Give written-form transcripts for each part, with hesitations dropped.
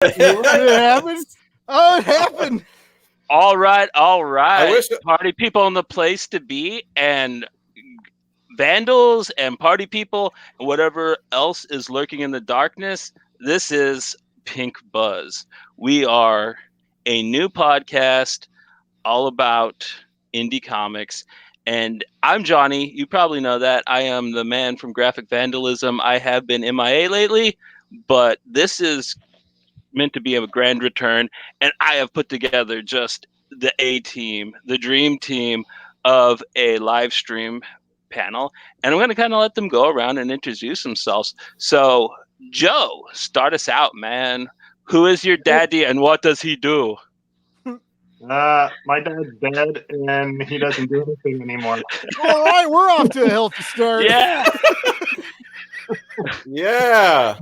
It happened. Oh, it happened. All right. I wish Party people in the place to be, and vandals and party people and whatever else is lurking in the darkness. This is Pink Buzz. We are a new podcast all about indie comics. And I'm Johnny. You probably know that. I am the man from Graphic Vandalism. I have been MIA lately, but this is meant to be a grand return. And I have put together just the A team, the dream team of a live stream panel. And I'm going to kind of let them go around and introduce themselves. So, Joe, start us out, man. Who is your daddy and what does he do? My dad's dead and he doesn't do anything anymore. All right, we're off to a healthy start. Yeah. Yeah.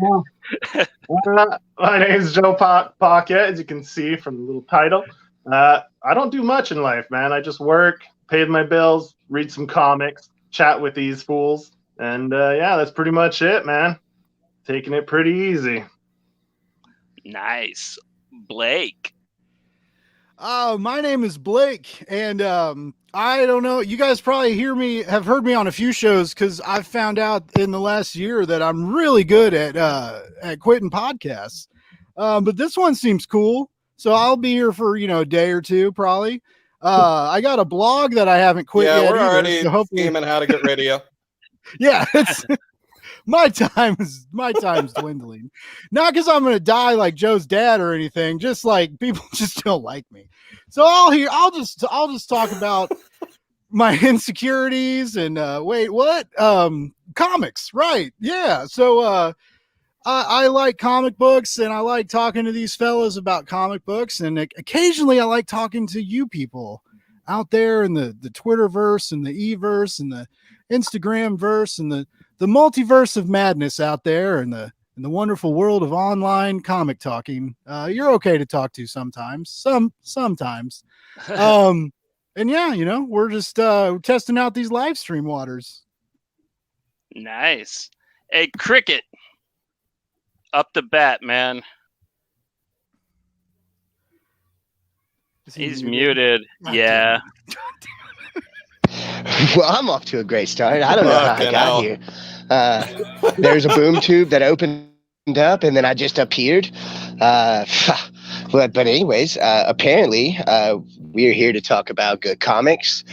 My name's Joe Pocket, as you can see from the little title. I don't do much in life, man. I just work, pay my bills, read some comics, chat with these fools, and yeah, that's pretty much it, man. Taking it pretty easy. Nice. Blake. My name is Blake, and I don't know. You guys probably have heard me on a few shows because I've found out in the last year that I'm really good at quitting podcasts. But this one seems cool, so I'll be here for a day or two probably. I got a blog that I haven't quit yet. Yeah, we're either, already so hopefully... scheming how to get rid of you. Yeah, it's my time's dwindling. Not because I'm gonna die like Joe's dad or anything, just like people just don't like me. So I'll just talk about my insecurities and wait, what? Comics, right? Yeah. So I like comic books and I like talking to these fellas about comic books, and occasionally I like talking to you people out there in the Twitterverse and the E-verse and the Instagram verse and the multiverse of madness out there and the wonderful world of online comic talking. You're okay to talk to sometimes. Sometimes. And yeah, we're just testing out these live stream waters. Nice. Hey, Cricket. Up the bat, man. He's muted. Yeah. Well, I'm off to a great start. I don't know how I got here. There's a boom tube that opened up, and then I just appeared. But anyways, apparently, we're here to talk about good comics.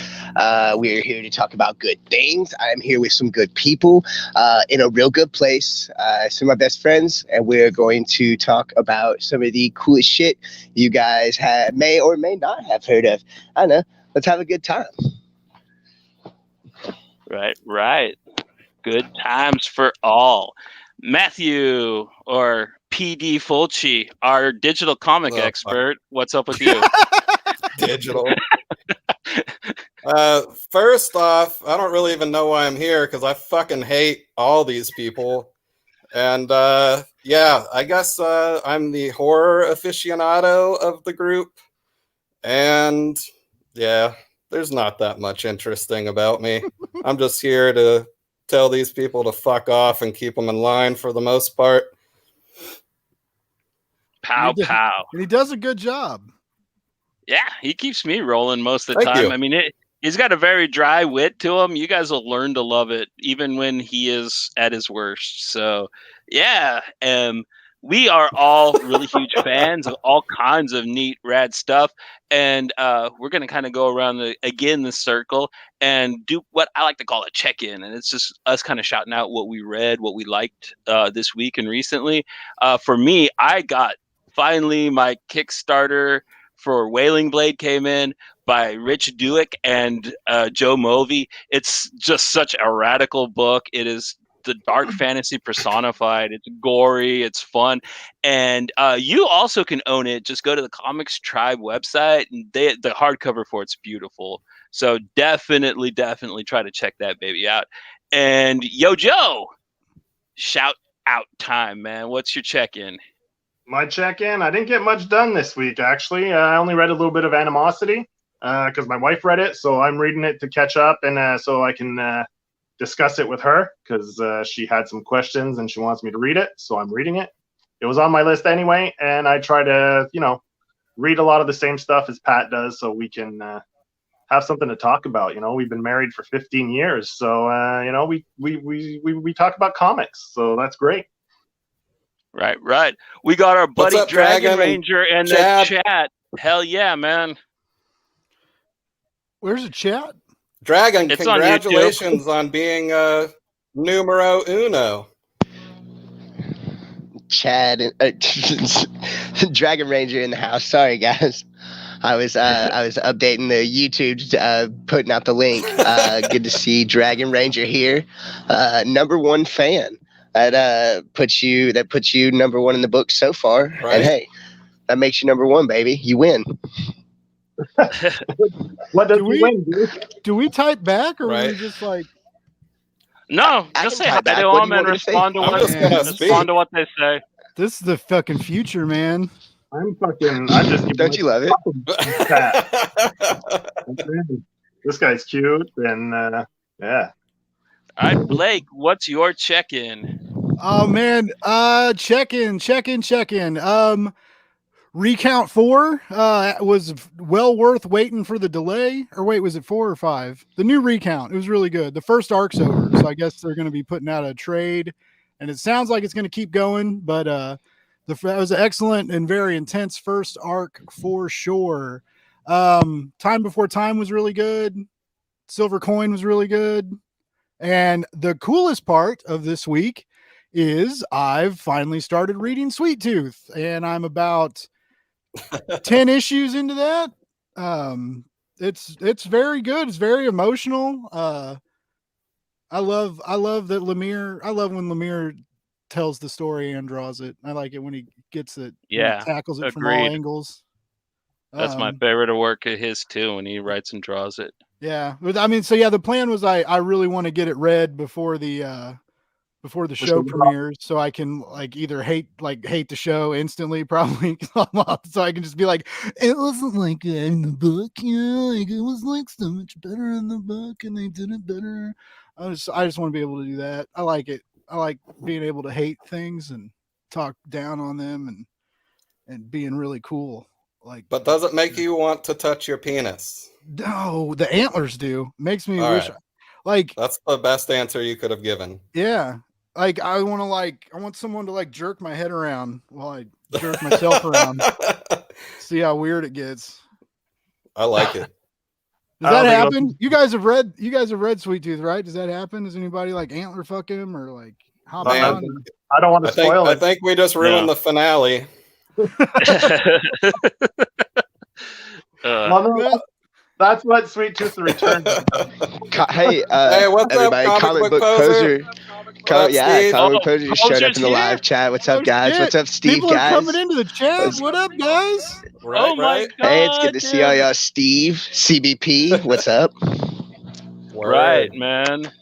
We're here to talk about good things. I'm here with some good people in a real good place. Some of my best friends, and we're going to talk about some of the coolest shit you guys may or may not have heard of. I don't know. Let's have a good time. Right. Good times for all. Matthew, or PD Fulci, our digital comic expert. What's up with you? Digital. First off, I don't really even know why I'm here because I fucking hate all these people. And yeah, I guess I'm the horror aficionado of the group. And yeah, there's not that much interesting about me. I'm just here to tell these people to fuck off and keep them in line for the most part. Pow. And he does a good job. Yeah, he keeps me rolling most of the Thank time. you. I mean, he's got a very dry wit to him. You guys will learn to love it, even when he is at his worst. So, yeah, we are all really huge fans of all kinds of neat, rad stuff. And we're going to kind of go around the circle and do what I like to call a check-in. And it's just us kind of shouting out what we read, what we liked this week and recently. For me, I got finally my Kickstarter for Wailing Blade came in by Rich Duick and Joe Movey. It's just such a radical book. It is the dark fantasy personified. It's gory, it's fun, and you also can own it. Just go to the Comics Tribe website, and the hardcover for it's beautiful. So definitely try to check that baby out. And yo, Joe, shout out time, man. What's your check-in? My check-in, I didn't get much done this week, actually. I only read a little bit of Animosity because my wife read it, so I'm reading it to catch up and so I can discuss it with her because she had some questions and she wants me to read it, so I'm reading it. it was on my list anyway, and I try to, read a lot of the same stuff as Pat does, so we can have something to talk about. We've been married for 15 years, so we talk about comics, so that's great. Right. We got our buddy up, Dragon Dragon Ranger in the Chad? chat. Hell yeah, man. Where's the chat? Dragon, It's on congratulations on being numero uno. Chad, Dragon Ranger in the house. Sorry, guys. I was updating the YouTube, putting out the link. Good to see Dragon Ranger here. #1 fan. That puts you #1 in the book so far. Right. And hey, that makes you #1, baby. You win. What does he win, dude? Do we type back, or Right. we just like? No, I just can say hi type back. to What do them you and want me to say? respond to I'm just gonna speak. what they say. This is the fucking future, man. I'm just Don't you love it? This guy's cute, and yeah. All right, Blake, what's your check-in? Oh man, check in. Recount 4 was well worth waiting for the delay. Or wait, was it 4 or 5? The new recount. It was really good. The first arc's over, so I guess they're going to be putting out a trade, and it sounds like it's going to keep going. But that was an excellent and very intense first arc for sure. Time Before Time was really good. Silver Coin was really good. And the coolest part of this week is I've finally started reading Sweet Tooth, and I'm about 10 issues into that. It's very good. It's very emotional. I love that Lemire. I love when Lemire tells the story and draws it. I like it when he gets it. Yeah, he tackles it from all agreed. angles. That's my favorite of work of his too, when he writes and draws it. Yeah, I mean, so yeah, the plan was I really want to get it read before the show premieres, so I can like either hate the show instantly, probably, so I can just be like, it wasn't like that in the book, like it was like so much better in the book, and they did it better. I just want to be able to do that. I like it. I like being able to hate things and talk down on them and being really cool. Like, but does it make you want to touch your penis? No, the antlers do. Makes me All wish. right. Like, that's the best answer you could have given. Yeah. Like I want someone to like jerk my head around while I jerk myself around. See how weird it gets. I like it. Does that happen? You guys have read Sweet Tooth, right? Does that happen? Does anybody like antler fuck him or like hop on? I don't want to spoil it. I think we just ruined the finale. That's what Sweet Tooth Return. Hey, what's everybody, up, comic book poser? Comic book poser just showed up in the live chat. What's up, guys? Shit. What's up, Steve? People guys, are coming into the chat. What up, guys? Right. My God, hey, it's good to see all y'all. Steve, CBP, what's up? Right, man.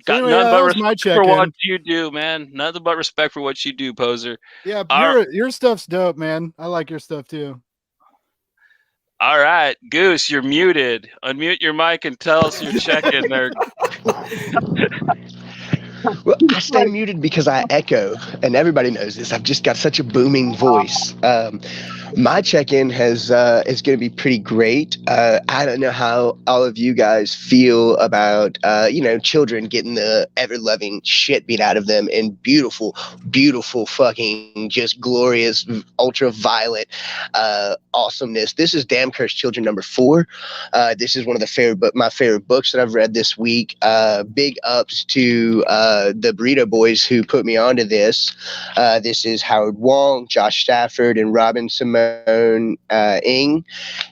Got Anyway, nothing but that was my respect for check-in. what you do, man. Nothing but respect for what you do, poser. Yeah, Our- your stuff's dope, man. I like your stuff too. All right, Goose, you're muted. Unmute your mic and tell us your check-in there. Well, I stay muted because I echo, and everybody knows this. I've just got such a booming voice. My check-in is going to be pretty great. I don't know how all of you guys feel about children getting the ever-loving shit beat out of them in beautiful, beautiful, fucking just glorious, ultra-violent awesomeness. This is Damn Cursed Children #4. This is one of my favorite books that I've read this week. Big ups to the Burrito Boys who put me onto this. This is Howard Wong, Josh Stafford, and Robin Simone Ng,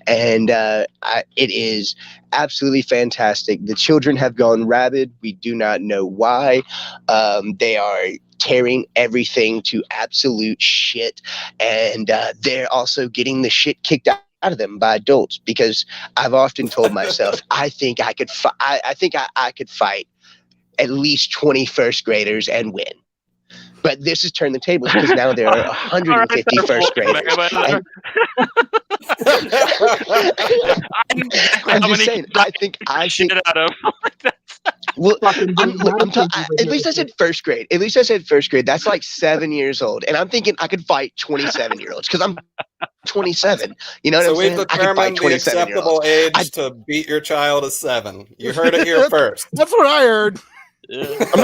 and it is absolutely fantastic. The children have gone rabid. We do not know why. They are tearing everything to absolute shit, and they're also getting the shit kicked out of them by adults, because I've often told myself I think I could fight at least 20 first graders and win. But this has turned the tables, because now there are 150 first graders. I'm just saying. I think Well, Fucking doing medicine over at least I here. said first grade. At least I said first grade. That's like 7 years old, and I'm thinking I could fight 27-year-olds because I'm 27. You know what So I'm we've saying? I could fight determined the 27-year-olds. acceptable age to beat your child is 7. You heard it here first. That's what I heard. Yeah. I'm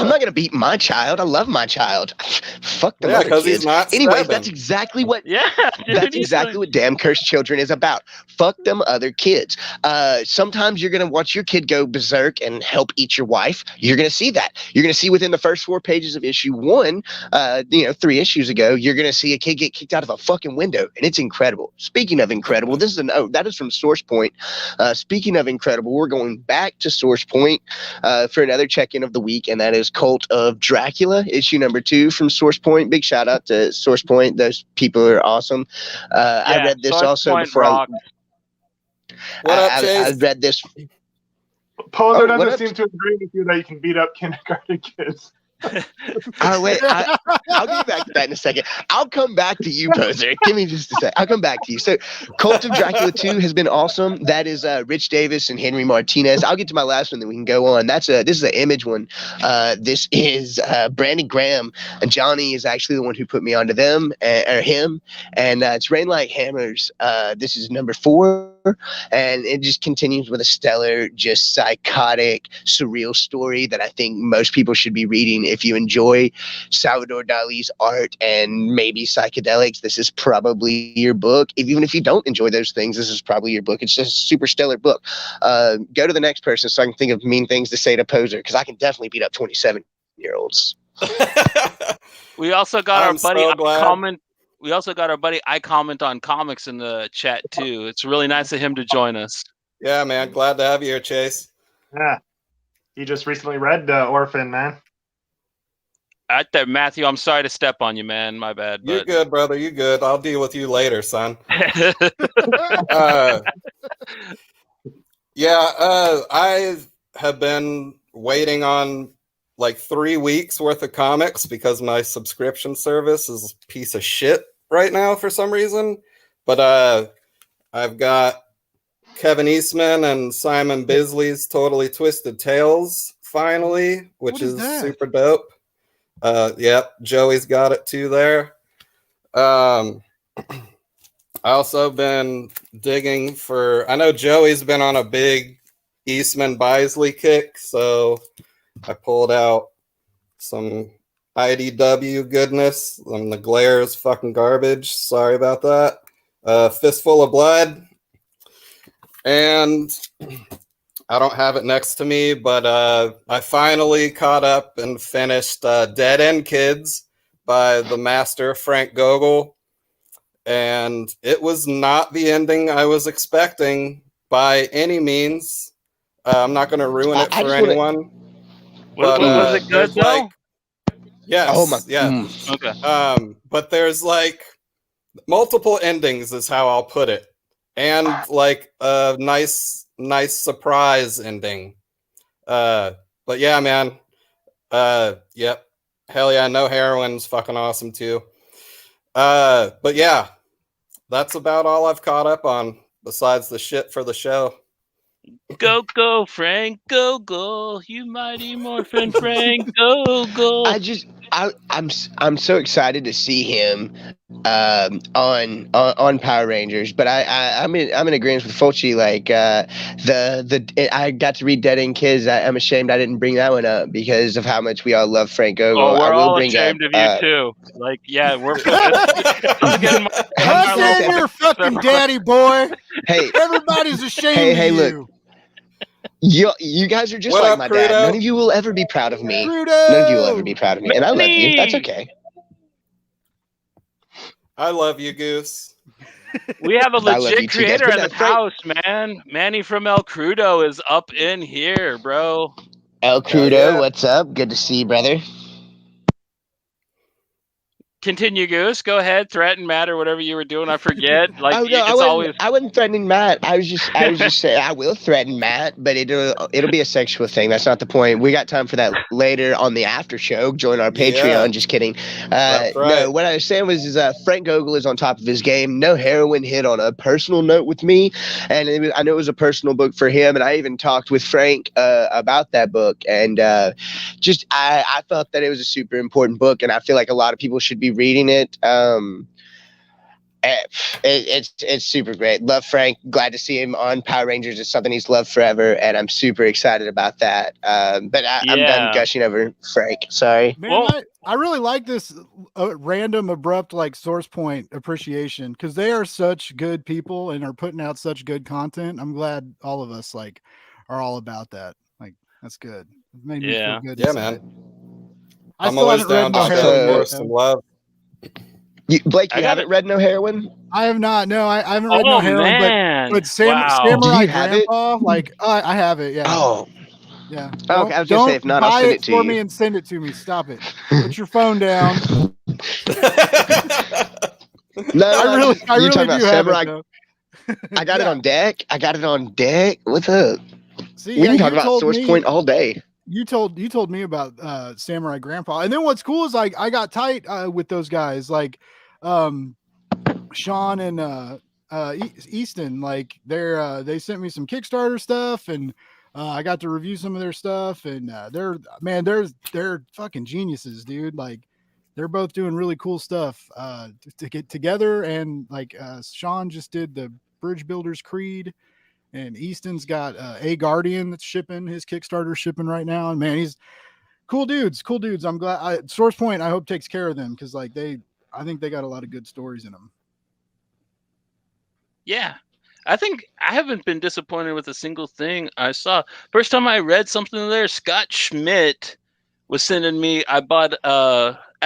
not gonna beat my child. I love my child. Fuck them Yeah, other because kids. he's not Anyways, 7. that's exactly what Yeah, dude, that's he's exactly like- what Damn Cursed Children is about. Fuck them other kids. Sometimes you're gonna watch your kid go berserk and help eat your wife. You're gonna see that. You're gonna see within the first 4 pages of issue 1, 3 issues ago, you're gonna see a kid get kicked out of a fucking window, and it's incredible. Speaking of incredible, this is that is from Source Point. Speaking of incredible, we're going back to Source Point for another check-in of the week, and that is Cult of Dracula, issue number 2 from Source Point. Big shout out to Source Point. Those people are awesome. I read this Source also Point before rocks. What up, I Chase? read this. Poser what doesn't up? seem to agree with you that you can beat up kindergarten kids. Oh wait, I'll get back to that in a second. I'll come back to you, Poser. Give me just a sec. I'll come back to you. So, Cult of Dracula 2 has been awesome. That is Rich Davis and Henry Martinez. I'll get to my last one, then we can go on. This is an Image one. This is Brandon Graham, and Johnny is actually the one who put me onto them or him. And it's Rain Like Hammers. This is number 4. And it just continues with a stellar, just psychotic, surreal story that I think most people should be reading. If you enjoy Salvador Dali's art and maybe psychedelics, this is probably your book. Even if you don't enjoy those things, this is probably your book. It's just a super stellar book. Go to the next person so I can think of mean things to say to Poser, because I can definitely beat up 27-year-olds. We also got I'm our buddy so glad. comment. We also got our buddy I comment on comics in the chat too. It's really nice of him to join us. Yeah, man. Glad to have you here, Chase. Yeah. He just recently read Orphan, man. Matthew, I'm sorry to step on you, man. My bad. You're But... good, brother. You good. I'll deal with you later, son. I have been waiting on like 3 weeks worth of comics because my subscription service is a piece of shit right now for some reason. But I've got Kevin Eastman and Simon Bisley's Totally Twisted Tales finally, which What is is that? super dope. Yep, Joey's got it too there. I also been digging for, I know Joey's been on a big Eastman Bisley kick, so I pulled out some IDW goodness, and the glare is fucking garbage. Sorry about that. Fistful of Blood. And I don't have it next to me, but I finally caught up and finished Dead End Kids by the master Frank Gogol. And it was not the ending I was expecting by any means. I'm not going to ruin it for anyone. But, was it good there's, though? like, yes. Oh my! Yeah. Okay. But there's like multiple endings is how I'll put it. And like a nice surprise ending. But yeah, man. Yep. Hell yeah, No Heroin's fucking awesome too. But yeah, that's about all I've caught up on besides the shit for the show. Go, Frank, go, you mighty morphin Frank, go. I'm so excited to see him on Power Rangers, but I'm in agreement with Fulci. Like I got to read Dead End Kids. I'm ashamed I didn't bring that one up because of how much we all love Frank Gogol. Oh, we're I will all bring ashamed up, of you too. Like, yeah, we're. What's in your fucking daddy, boy? Hey, Everybody's ashamed hey, of look. you. You guys are just What like up, my dad. Crudo? None of you will ever be proud of me. Crudo! None of you will ever be proud of me, and I love you. That's okay. I love you, Goose. We have a I love you legit too, guys. creator But in no, the Frank- house, man. Manny from El Crudo is up in here, bro. El Hell Crudo, yeah. what's up? Good to see you, brother. Continue, Goose. Go ahead. Threaten Matt or whatever you were doing. I forget. Like Oh no, it's always. I wasn't threatening Matt. I was just saying I will threaten Matt, but it'll be a sexual thing. That's not the point. We got time for that later on the after show. Join our Patreon. Yeah. Just kidding. That's right. No, what I was saying was Frank Gogol is on top of his game. No heroin hit on a personal note with me, and I know it was a personal book for him. And I even talked with Frank about that book, and I felt that it was a super important book, and I feel like a lot of people should be reading it. It's super great. Love Frank. Glad to see him on Power Rangers. It's something he's loved forever, and I'm super excited about that. But I'm done gushing over Frank. Sorry. Man, I really like this random, abrupt, like Source Point appreciation because they are such good people and are putting out such good content. I'm glad all of us like are all about that. Like that's good. It made me feel good. Yeah, man. I'm always down to show some love. Blake, you haven't read No Heroin? I have not. No, I haven't read No Heroin, but Samurai Grandpa, like I have it. Yeah. Oh. Yeah. Okay, I was gonna say if not, I'll send it to you. For me and send it to me. Stop it. Put your phone down. No, I really talking about do have Samurai. it. I got it on deck. What's up? See, we can talk about Source Point all day. You told me about Samurai Grandpa, and then what's cool is like I got tight with those guys, like Sean and Easton. Like they sent me some Kickstarter stuff, and I got to review some of their stuff, and they're fucking geniuses, dude. Like they're both doing really cool stuff to get together, and like Sean just did the Bridge Builders Creed. And Easton's got a Guardian that's shipping, his Kickstarter shipping right now. And man, he's cool dudes. I'm glad Source Point, I hope takes care of them. Cause like I think they got a lot of good stories in them. Yeah. I think I haven't been disappointed with a single thing I saw. First time I read something there, Scott Schmidt was sending me, I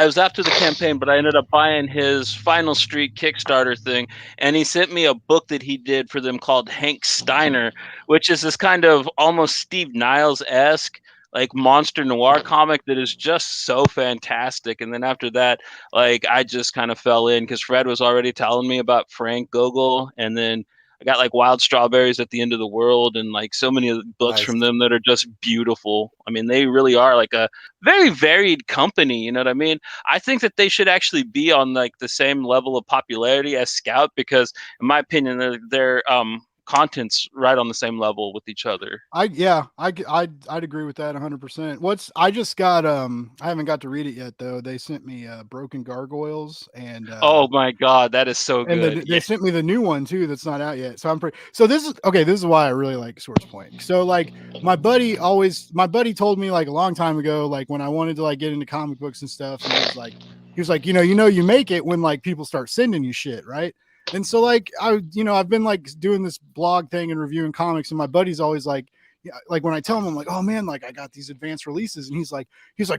was after the campaign, but I ended up buying his Final Street Kickstarter thing, and he sent me a book that he did for them called Hank Steiner, which is this kind of almost Steve Niles-esque like monster noir comic that is just so fantastic. And then after that, like I just kind of fell in because Fred was already telling me about Frank Gogol, and then I got like Wild Strawberries at the End of the World and like so many books from them that are just beautiful. I mean, they really are like a very varied company. You know what I mean? I think that they should actually be on like the same level of popularity as Scout because, in my opinion, their content's right on the same level with each other. I'd agree with that 100%. I just got I haven't got to read it yet though. They sent me Broken Gargoyles and oh my god, that is so good. And they sent me the new one too that's not out yet. So this is why I really like Source Point. So like my buddy told me like a long time ago, like when I wanted to like get into comic books and stuff, and he was like, you make it when like people start sending you shit, right? And so like I've been like doing this blog thing and reviewing comics, and my buddy's always like when I tell him, I'm like, oh man, like I got these advanced releases, and he's like,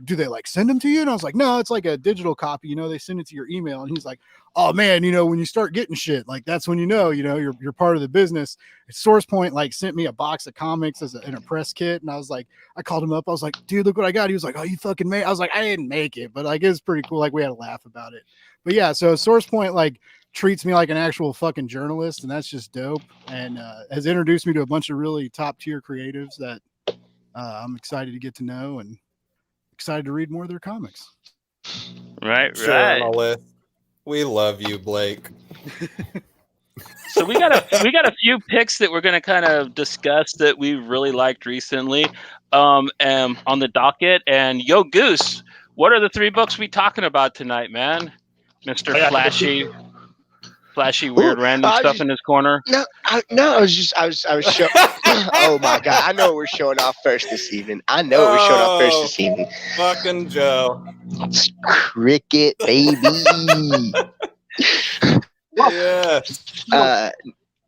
do they like send them to you? And I was like, no, it's like a digital copy, they send it to your email. And he's like, oh man, when you start getting shit, like that's when you're part of the business. Source Point like sent me a box of comics in a press kit, and I was like, I called him up, I was like, dude, look what I got. He was like, oh, you fucking made. I was like, I didn't make it, but like it was pretty cool. Like we had a laugh about it. But yeah, so Source Point like treats me like an actual fucking journalist, and that's just dope, and has introduced me to a bunch of really top tier creatives that I'm excited to get to know and excited to read more of their comics. Right. We love you, Blake. So we got a few picks that we're going to kind of discuss that we really liked recently on the docket. And Yo Goose, what are the 3 books we talking about tonight, man? Mr. Flashy, weird, random stuff in his corner. No, I was showing. Oh my god, I know what we're showing off first this evening. Fucking Joe. It's cricket, baby. Yeah.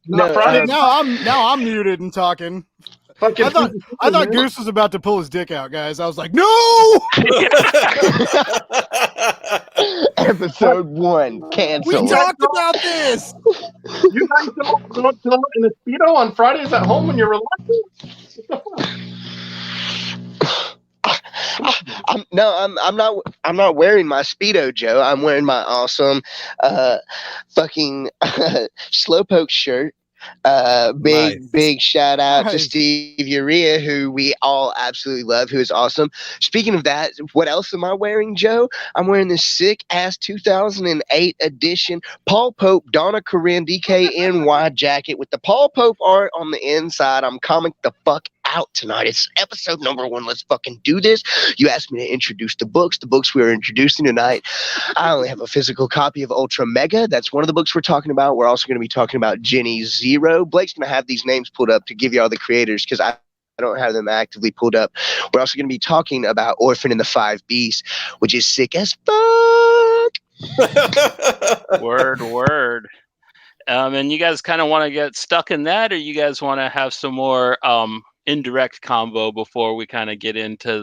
Now I'm muted and talking. I thought Goose was about to pull his dick out, guys. I was like, no! Episode 1 canceled. We talked about this. You guys don't in a Speedo on Fridays at home when you're relaxing? I'm not wearing my Speedo, Joe. I'm wearing my awesome fucking Slowpoke shirt. Nice. Big shout out to Nice. Steve Urea, who we all absolutely love, who is awesome. Speaking of that, what else am I wearing, Joe? I'm wearing this sick ass 2008 edition Paul Pope Donna Corinne DKNY jacket with the Paul Pope art on the inside. I'm comic the fuck out tonight. It's episode number 1. Let's fucking do this. You asked me to introduce the books we're introducing tonight. I only have a physical copy of Ultra Mega. That's one of the books we're talking about. We're also going to be talking about Jenny Zero. Blake's going to have these names pulled up to give you all the creators because I don't have them actively pulled up. We're also going to be talking about Orphan and the Five Beasts, which is sick as fuck. Word. And you guys kind of want to get stuck in that, or you guys want to have some more indirect combo before we kind of get into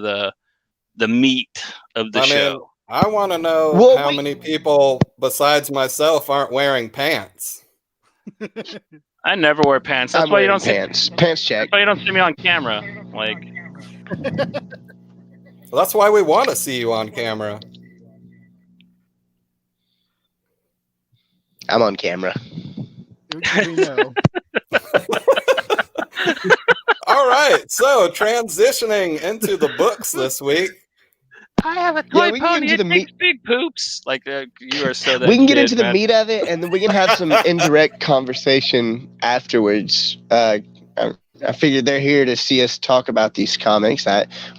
the meat of the show? I want to know how many people besides myself aren't wearing pants. I never wear pants. That's why you don't pants. Pants check. That's why you don't see me on camera. Like, Well, that's why we want to see you on camera. I'm on camera. We know. All right, so transitioning into the books this week. I have a toy we can pony. get into It the takes big poops. Like you are so that. We can get kid, into the man. meat of it, and then we can have some indirect conversation afterwards. I figured they're here to see us talk about these comics.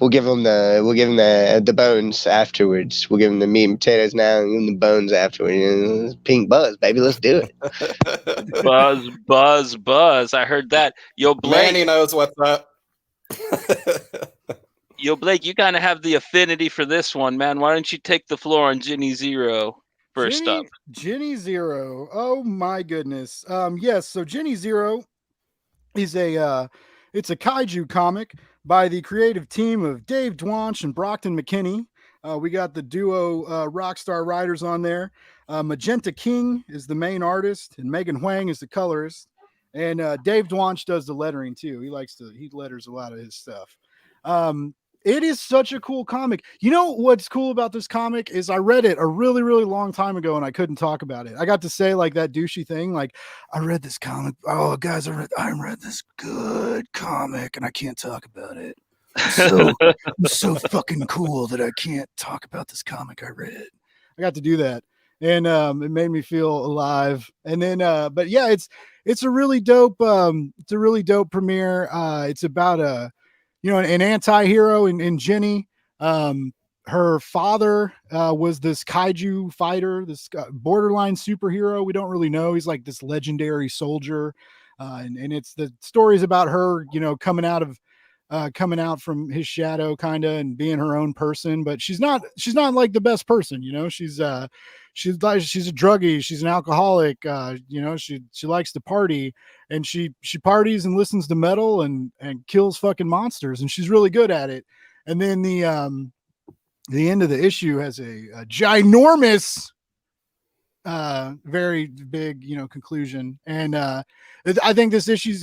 We'll give them the bones afterwards. We'll give them the meat and potatoes now, and then the bones afterwards. Pink buzz, baby, let's do it. Buzz. I heard that. Yo, Blake. Manny knows what's up. Yo, Blake, you kind of have the affinity for this one, man. Why don't you take the floor on Jenny Zero first up? Jenny Zero. Oh my goodness. Yes. So Jenny Zero is it's a kaiju comic by the creative team of Dave Dwanch and Brockton McKinney. We got the duo Rockstar Writers on there. Magenta King is the main artist, and Megan Huang is the colorist. And Dave Dwanch does the lettering too. He letters a lot of his stuff. It is such a cool comic. You know what's cool about this comic is I read it a really, really long time ago and I couldn't talk about it. I got to say like that douchey thing, like I read this comic. Oh, guys, I read this good comic and I can't talk about it. I'm so fucking cool that I can't talk about this comic I read. I got to do that, and it made me feel alive. And then, but yeah, it's a really dope. It's a really dope premiere. It's about an anti-hero in Jenny. Her father was this kaiju fighter, this borderline superhero. We don't really know. He's like this legendary soldier. And it's the stories about her, coming out from his shadow kind of and being her own person, but she's not like the best person. She's a druggie. She's an alcoholic. She likes to party, and she parties and listens to metal and kills fucking monsters, and she's really good at it. And then the end of the issue has a ginormous, very big, conclusion. And I think this issue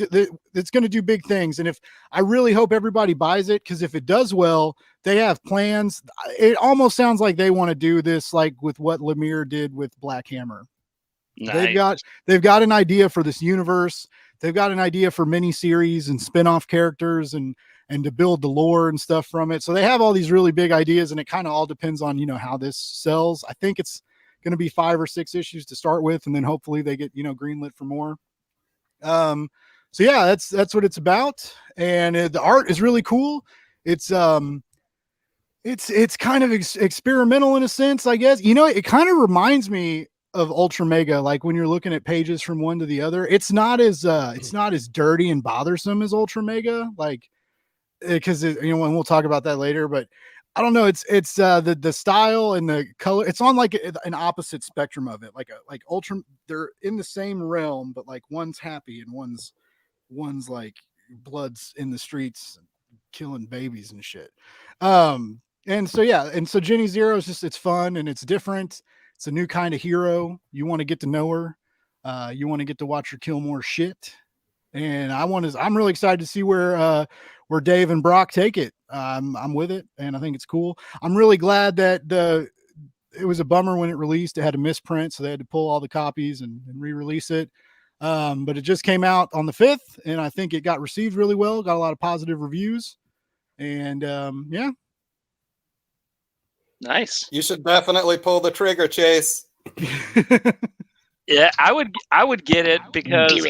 it's going to do big things. And I really hope everybody buys it, because if it does well, they have plans. It almost sounds like they want to do this like with what Lemire did with Black Hammer. Nice. They've got an idea for this universe. They've got an idea for miniseries and spin-off characters and to build the lore and stuff from it. So they have all these really big ideas, and it kind of all depends on, how this sells. I think it's going to be 5 or 6 issues to start with, and then hopefully they get, greenlit for more. So yeah, that's what it's about. And the art is really cool. It's kind of experimental in a sense, I guess. It kind of reminds me of Ultra Mega, like when you're looking at pages from one to the other. It's not as dirty and bothersome as Ultra Mega, like, because and we'll talk about that later. But I don't know, it's the style and the color. It's on like an opposite spectrum of it, like Ultra. They're in the same realm, but like one's happy and one's like blood's in the streets killing babies and shit. And so Jenny Zero is just, it's fun and it's different. It's a new kind of hero. You want to get to know her. You want to get to watch her kill more shit. and I'm really excited to see where Dave and Brock take it. I'm with it, and I think it's cool. I'm really glad that it was a bummer when it released. It had a misprint, so they had to pull all the copies and re-release it. But it just came out on the 5th, and I think it got received really well. Got a lot of positive reviews, and yeah. Nice. You should definitely pull the trigger, Chase. Yeah, I would get it because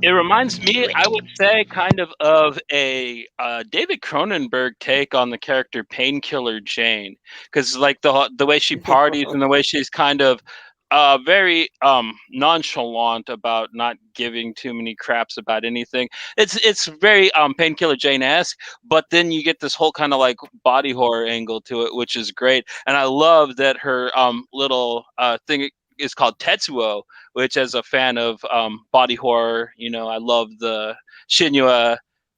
it reminds me, I would say, kind of a David Cronenberg take on the character Painkiller Jane, because like the way she parties and the way she's kind of very nonchalant about not giving too many craps about anything. It's very Painkiller Jane-esque, but then you get this whole kind of like body horror angle to it, which is great. And I love that her little thing is called Tetsuo, which, as a fan of body horror, I love the Shinya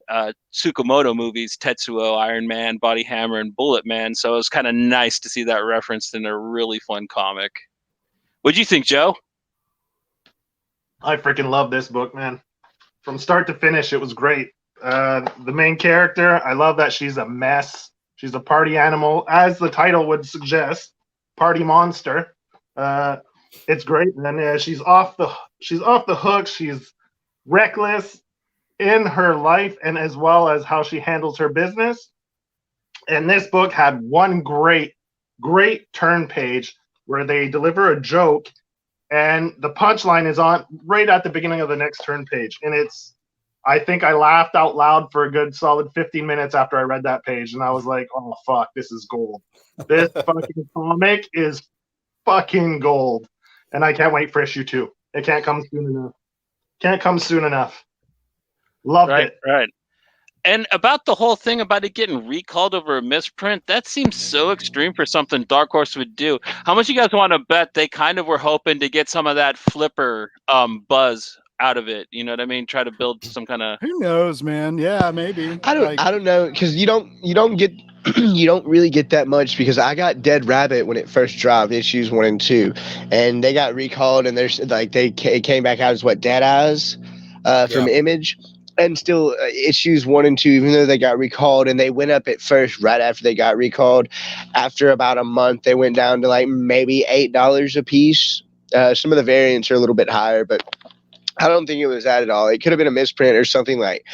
Tsukamoto movies, Tetsuo, Iron Man, Body Hammer, and Bullet Man. So it was kind of nice to see that referenced in a really fun comic. What'd you think, Joe? I freaking love this book, man. From start to finish, it was great. The main character, I love that she's a mess. She's a party animal, as the title would suggest, party monster. It's great, and she's off the hook. She's reckless in her life, and as well as how she handles her business. And this book had one great turn page where they deliver a joke, and the punchline is on right at the beginning of the next turn page. And I think I laughed out loud for a good solid 15 minutes after I read that page, and I was like, oh fuck, this is gold. This fucking comic is fucking gold. And I can't wait for issue 2. It can't come soon enough. Loved it. Right. And about the whole thing about it getting recalled over a misprint, that seems so extreme for something Dark Horse would do. How much you guys want to bet they kind of were hoping to get some of that flipper buzz out of it? You know what I mean? Try to build some kind of. Who knows, man? Yeah, maybe. I don't know, because you don't get you don't really get that much, because I got Dead Rabbit when it first dropped, issues 1 and 2, and they got recalled, and there's like it came back out as Dead Eyes from Image. And still, issues 1 and 2, even though they got recalled, and they went up at first right after they got recalled. After about a month, they went down to like maybe $8 a piece. Some of the variants are a little bit higher, but I don't think it was that at all. It could have been a misprint or something like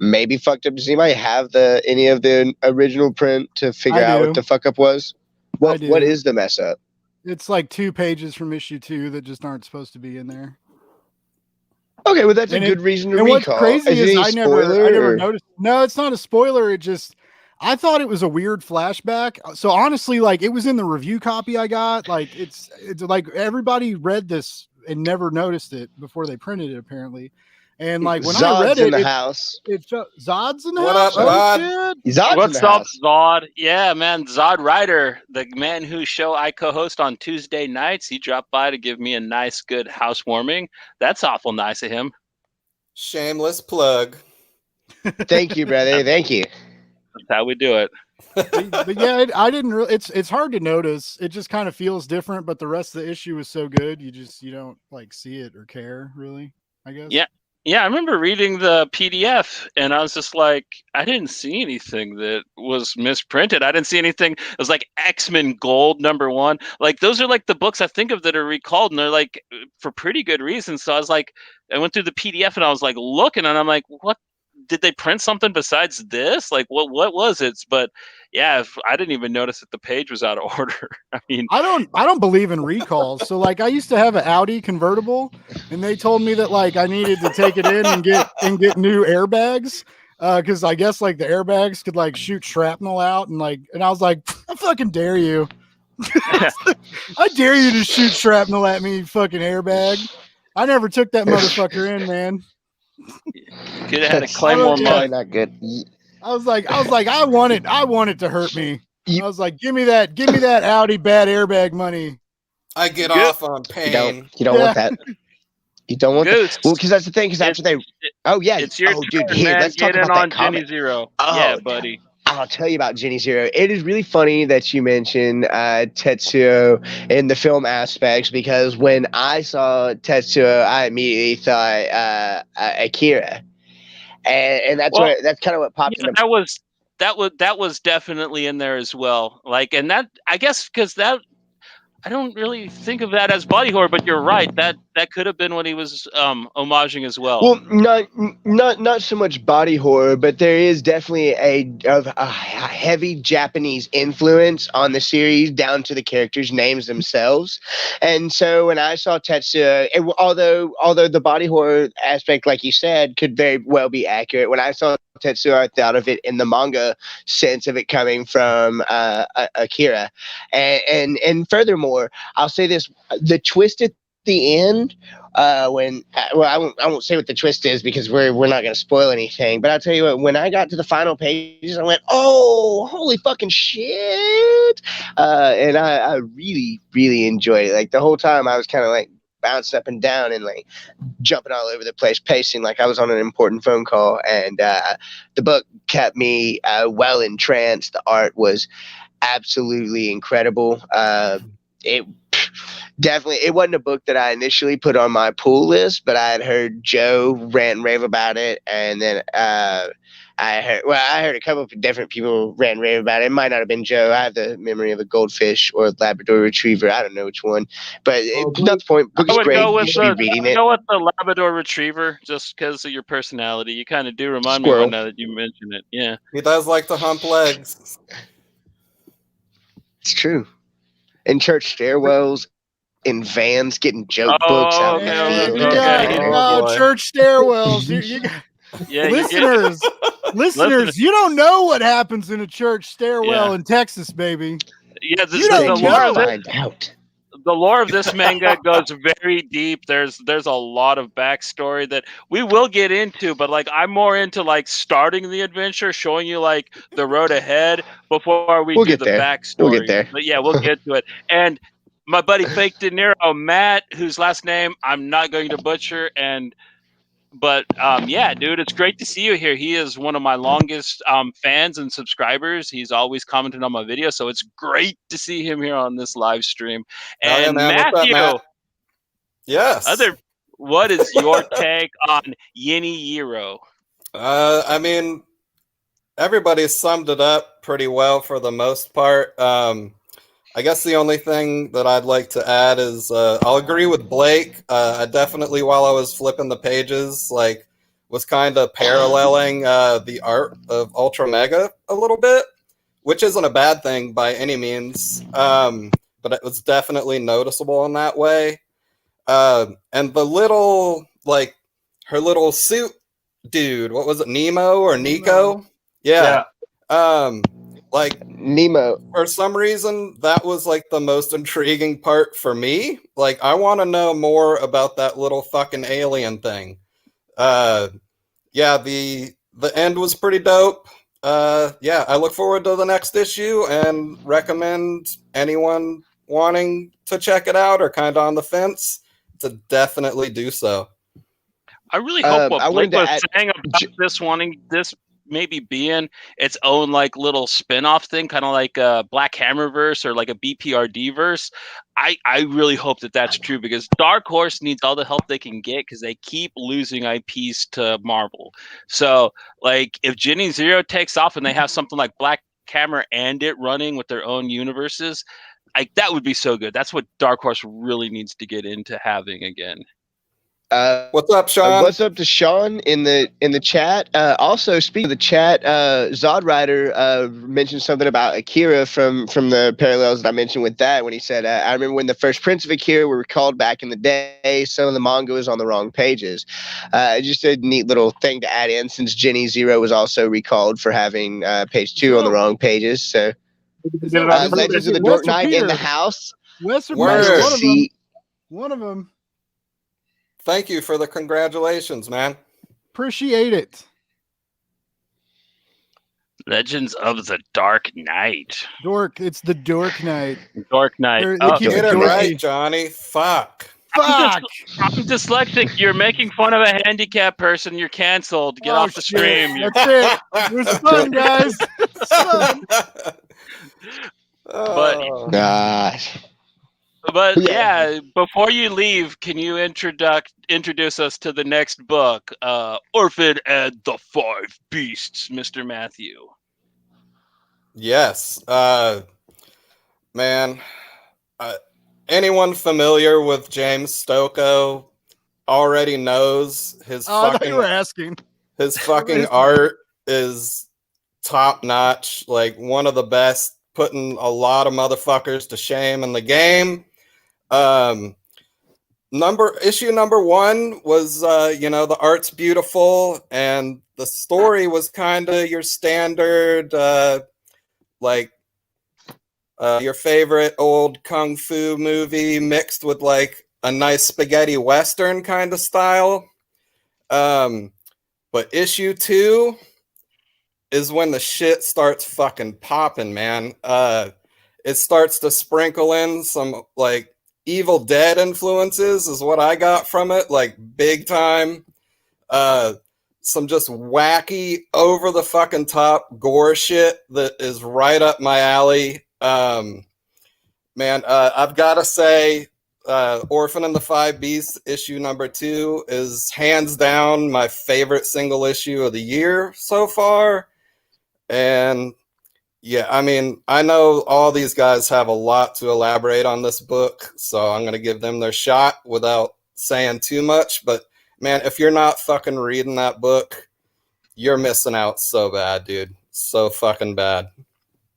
maybe fucked up. Does anybody have any of the original print to figure out what the fuck up was? What is the mess up? It's like 2 pages from issue 2 that just aren't supposed to be in there. Okay, well, that's a good reason to recall. What's crazy is I never noticed. No, it's not a spoiler. I thought it was a weird flashback. So honestly, like, it was in the review copy I got. Like, it's like everybody read this and never noticed it before they printed it, apparently. And like when I read it, in the house. Zod's in the what house. Up, Zod? What's up, Zod? Yeah, man, Zod Ryder, the man whose show I co-host on Tuesday nights, he dropped by to give me a nice, good housewarming. That's awful nice of him. Shameless plug. Thank you, brother. Thank you. That's how we do it. But yeah, I didn't really. It's hard to notice. It just kind of feels different. But the rest of the issue is so good, you don't like see it or care really, I guess. Yeah, I remember reading the PDF, and I was just like, I didn't see anything that was misprinted. I didn't see anything. It was like X-Men Gold #1. Like, those are like the books I think of that are recalled, and they're like for pretty good reasons. So I went through the PDF, and I was like looking, and I'm like, what? Did they print something besides this? Like, what was it? But yeah, I didn't even notice that the page was out of order. I mean, I don't believe in recalls. So like, I used to have an Audi convertible, and they told me that like I needed to take it in and get new airbags, because I guess like the airbags could like shoot shrapnel out, and I was like, I fucking dare you. I dare you to shoot shrapnel at me, you fucking airbag. I never took that motherfucker in, man. Could have had a Claymore mine. Not good. I was like, I want it to hurt me. I was like, give me that Audi bad airbag money. I get off on pain. You don't want that. You don't want that. Well, because that's the thing. Because after they, it's your turn, dude, man. let's talk Get in about on that comic. Jenny Zero. Oh, yeah, buddy. I I'll tell you about Jenny Zero. It is really funny that you mentioned Tetsuo in the film aspects, because when I saw Tetsuo, I immediately thought Akira, and that's Well, that's kind of what popped yeah, into. that was definitely in there as well. Like, and that, I guess, because that, I don't really think of that as body horror, but you're right. That could have been what he was homaging as well. Well, not so much body horror, but there is definitely a heavy Japanese influence on the series, down to the characters' names themselves. And so when I saw Tetsuya, although the body horror aspect, like you said, could very well be accurate, when I saw Tetsuya, I thought of it in the manga sense of it coming from Akira. And furthermore, I'll say this: the twist at the end, I won't say what the twist is, because we're not going to spoil anything, but I'll tell you what, when I got to the final pages, I went, oh, holy fucking shit. And I really, really enjoyed it. Like, the whole time I was kind of like bouncing up and down and like jumping all over the place, pacing like I was on an important phone call. And the book kept me well entranced. The art was absolutely incredible. It wasn't a book that I initially put on my pull list, but I had heard Joe rant and rave about it, and then I heard a couple of different people rant and rave about it. It might not have been Joe. I have the memory of a goldfish or a Labrador Retriever. I don't know which one, but not the point. Book is great. You should be reading it. Go with the Labrador Retriever, just because of your personality. You kind of do remind Squirrel. me of one now that you mention it. Yeah, He does like to hump legs. It's true. In church stairwells, in vans, getting joke books out in the field. Church stairwells. You got, yeah, listeners, you don't know what happens in a church stairwell in Texas, baby. Yeah, You don't know. The lore of this manga goes very deep. There's a lot of backstory that we will get into, but like, I'm more into like starting the adventure, showing you like the road ahead before we'll do the backstory. We'll get there. But yeah, we'll get to it. And my buddy Fake De Niro, Matt, whose last name I'm not going to butcher, but yeah, dude, it's great to see you here. He is one of my longest fans and subscribers. He's always commented on my videos, so it's great to see him here on this live stream. And Matthew, Matt? Yes. What is your take on Yiniyiro? I mean, everybody summed it up pretty well for the most part. I guess the only thing that I'd like to add is I'll agree with Blake. I definitely, while I was flipping the pages, like, was kind of paralleling the art of Ultra Mega a little bit, which isn't a bad thing by any means, but it was definitely noticeable in that way. And the little, like, her little suit dude, what was it, Nemo or Nico? Yeah. Like, Nemo. For some reason, that was like the most intriguing part for me. Like, I want to know more about that little fucking alien thing. Yeah, the end was pretty dope. Yeah, I look forward to the next issue and recommend anyone wanting to check it out or kind of on the fence to definitely do so. I really hope what Blake was saying about this wanting this maybe being its own like little spin-off thing, kind of like a Black Hammer verse or like a BPRD verse. I really hope that that's true, because Dark Horse needs all the help they can get, because they keep losing IPs to Marvel. So like, if Jenny Zero takes off and they have something like Black Hammer and it running with their own universes, that would be so good. That's what Dark Horse really needs to get into having again. What's up, Sean? What's up to Sean in the chat? Also, speaking of the chat, Zodrider mentioned something about Akira from the parallels that I mentioned with that, when he said, I remember when the first prints of Akira were recalled back in the day, some of the manga was on the wrong pages. Just a neat little thing to add in, since Jenny Zero was also recalled for having page 2 on the wrong pages. So, Legends of the Dark Knight in the house. One of them. Thank you for the congratulations, man. Appreciate it. Legends of the Dark Knight. It's the Dork Knight. Dark Knight. Get it right, Johnny. Fuck. I'm dyslexic. You're making fun of a handicapped person. You're canceled. Get off the stream. That's it. It was fun, guys. son. Oh. Gosh. But Yeah. yeah, before you leave, can you introduce us to the next book, Orphan and the Five Beasts, Mr. Matthew? Yes. Man, anyone familiar with James Stokoe already knows his Oh, I thought you were fucking asking. art is top notch, like one of the best, putting a lot of motherfuckers to shame in the game. Issue number 1 was the art's beautiful and the story was kind of your standard like your favorite old kung fu movie mixed with like a nice spaghetti western kind of style. But issue 2 is when the shit starts fucking popping, man. It starts to sprinkle in some like Evil Dead influences is what I got from it, like big time. Some just wacky, over the fucking top gore shit that is right up my alley. Man, I've got to say, Orphan and the Five Beasts issue number 2 is hands down my favorite single issue of the year so far. And yeah, I mean, I know all these guys have a lot to elaborate on this book, so I'm going to give them their shot without saying too much. But man, if you're not fucking reading that book, you're missing out so bad, dude. So fucking bad.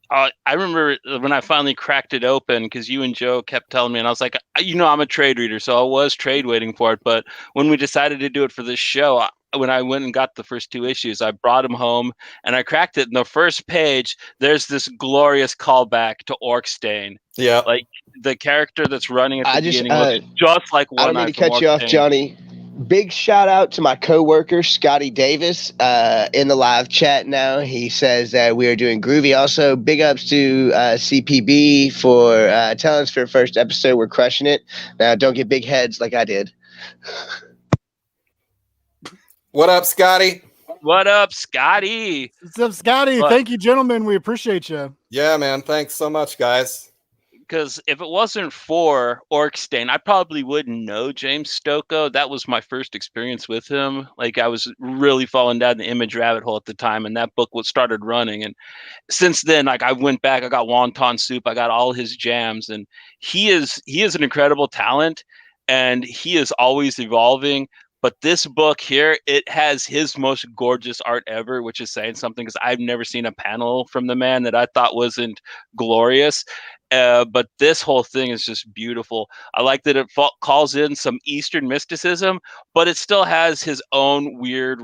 I remember when I finally cracked it open, because you and Joe kept telling me, and I was like, I'm a trade reader, so I was trade waiting for it. But when we decided to do it for this show, when I went and got the first 2 issues, I brought them home and I cracked it. In the first page, there's this glorious callback to Orkstein. Yeah. Like the character that's running at the beginning looks just like One Eye. I don't mean to cut you off, Johnny. Big shout out to my coworker Scotty Davis in the live chat now. He says that we are doing groovy. Also, big ups to CPB for telling us for the first episode we're crushing it. Now, don't get big heads like I did. What up, Scotty? What up, Scotty? What's up, Scotty? Thank you, gentlemen. We appreciate you. Yeah, man. Thanks so much, guys. Because if it wasn't for Orkstein, I probably wouldn't know James Stokoe. That was my first experience with him. Like I was really falling down the image rabbit hole at the time, and that book started running. And since then, like I went back, I got Wonton Soup, I got all his jams, and he is an incredible talent, and he is always evolving. But this book here, it has his most gorgeous art ever, which is saying something because I've never seen a panel from the man that I thought wasn't glorious. But this whole thing is just beautiful. I like that it calls in some Eastern mysticism, but it still has his own weird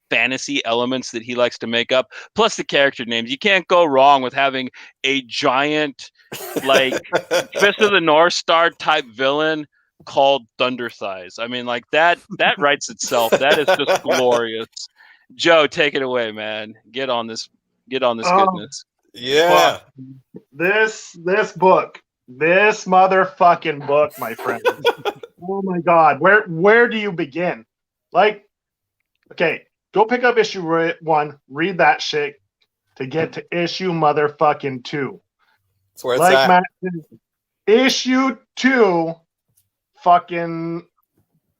fantasy elements that he likes to make up. Plus the character names. You can't go wrong with having a giant, like Fist of the North Star type villain called Thunder Thighs. I mean, like that writes itself. That is just glorious. Joe, take it away, man. Get on this goodness. Yeah. This book, this motherfucking book, my friend. Oh my God. Where do you begin? Like, okay, go pick up issue 1, read that shit to get to issue motherfucking 2. That's where it's like at. Matt said, issue 2 fucking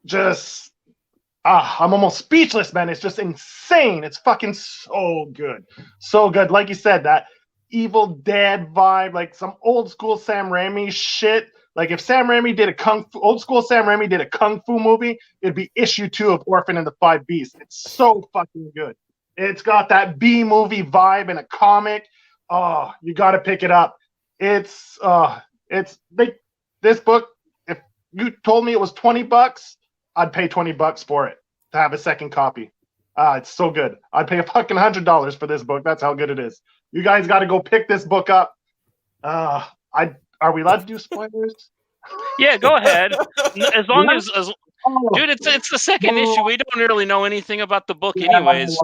just I'm almost speechless, man. It's just insane. It's fucking so good. So good. Like you said, that Evil Dead vibe, like some old school Sam Raimi shit. Like if Sam Raimi did old school Sam Raimi did a kung fu movie, it'd be issue 2 of Orphan and the Five Beasts. It's so fucking good. It's got that B movie vibe in a comic. Oh, you got to pick it up. This book, if you told me it was $20, I'd pay $20 for it to have a second copy. It's so good. I'd pay a fucking $100 for this book. That's how good it is. You guys got to go pick this book up. Are we allowed to do spoilers? Yeah, go ahead. As long as dude, it's the second issue. We don't really know anything about the book, anyways.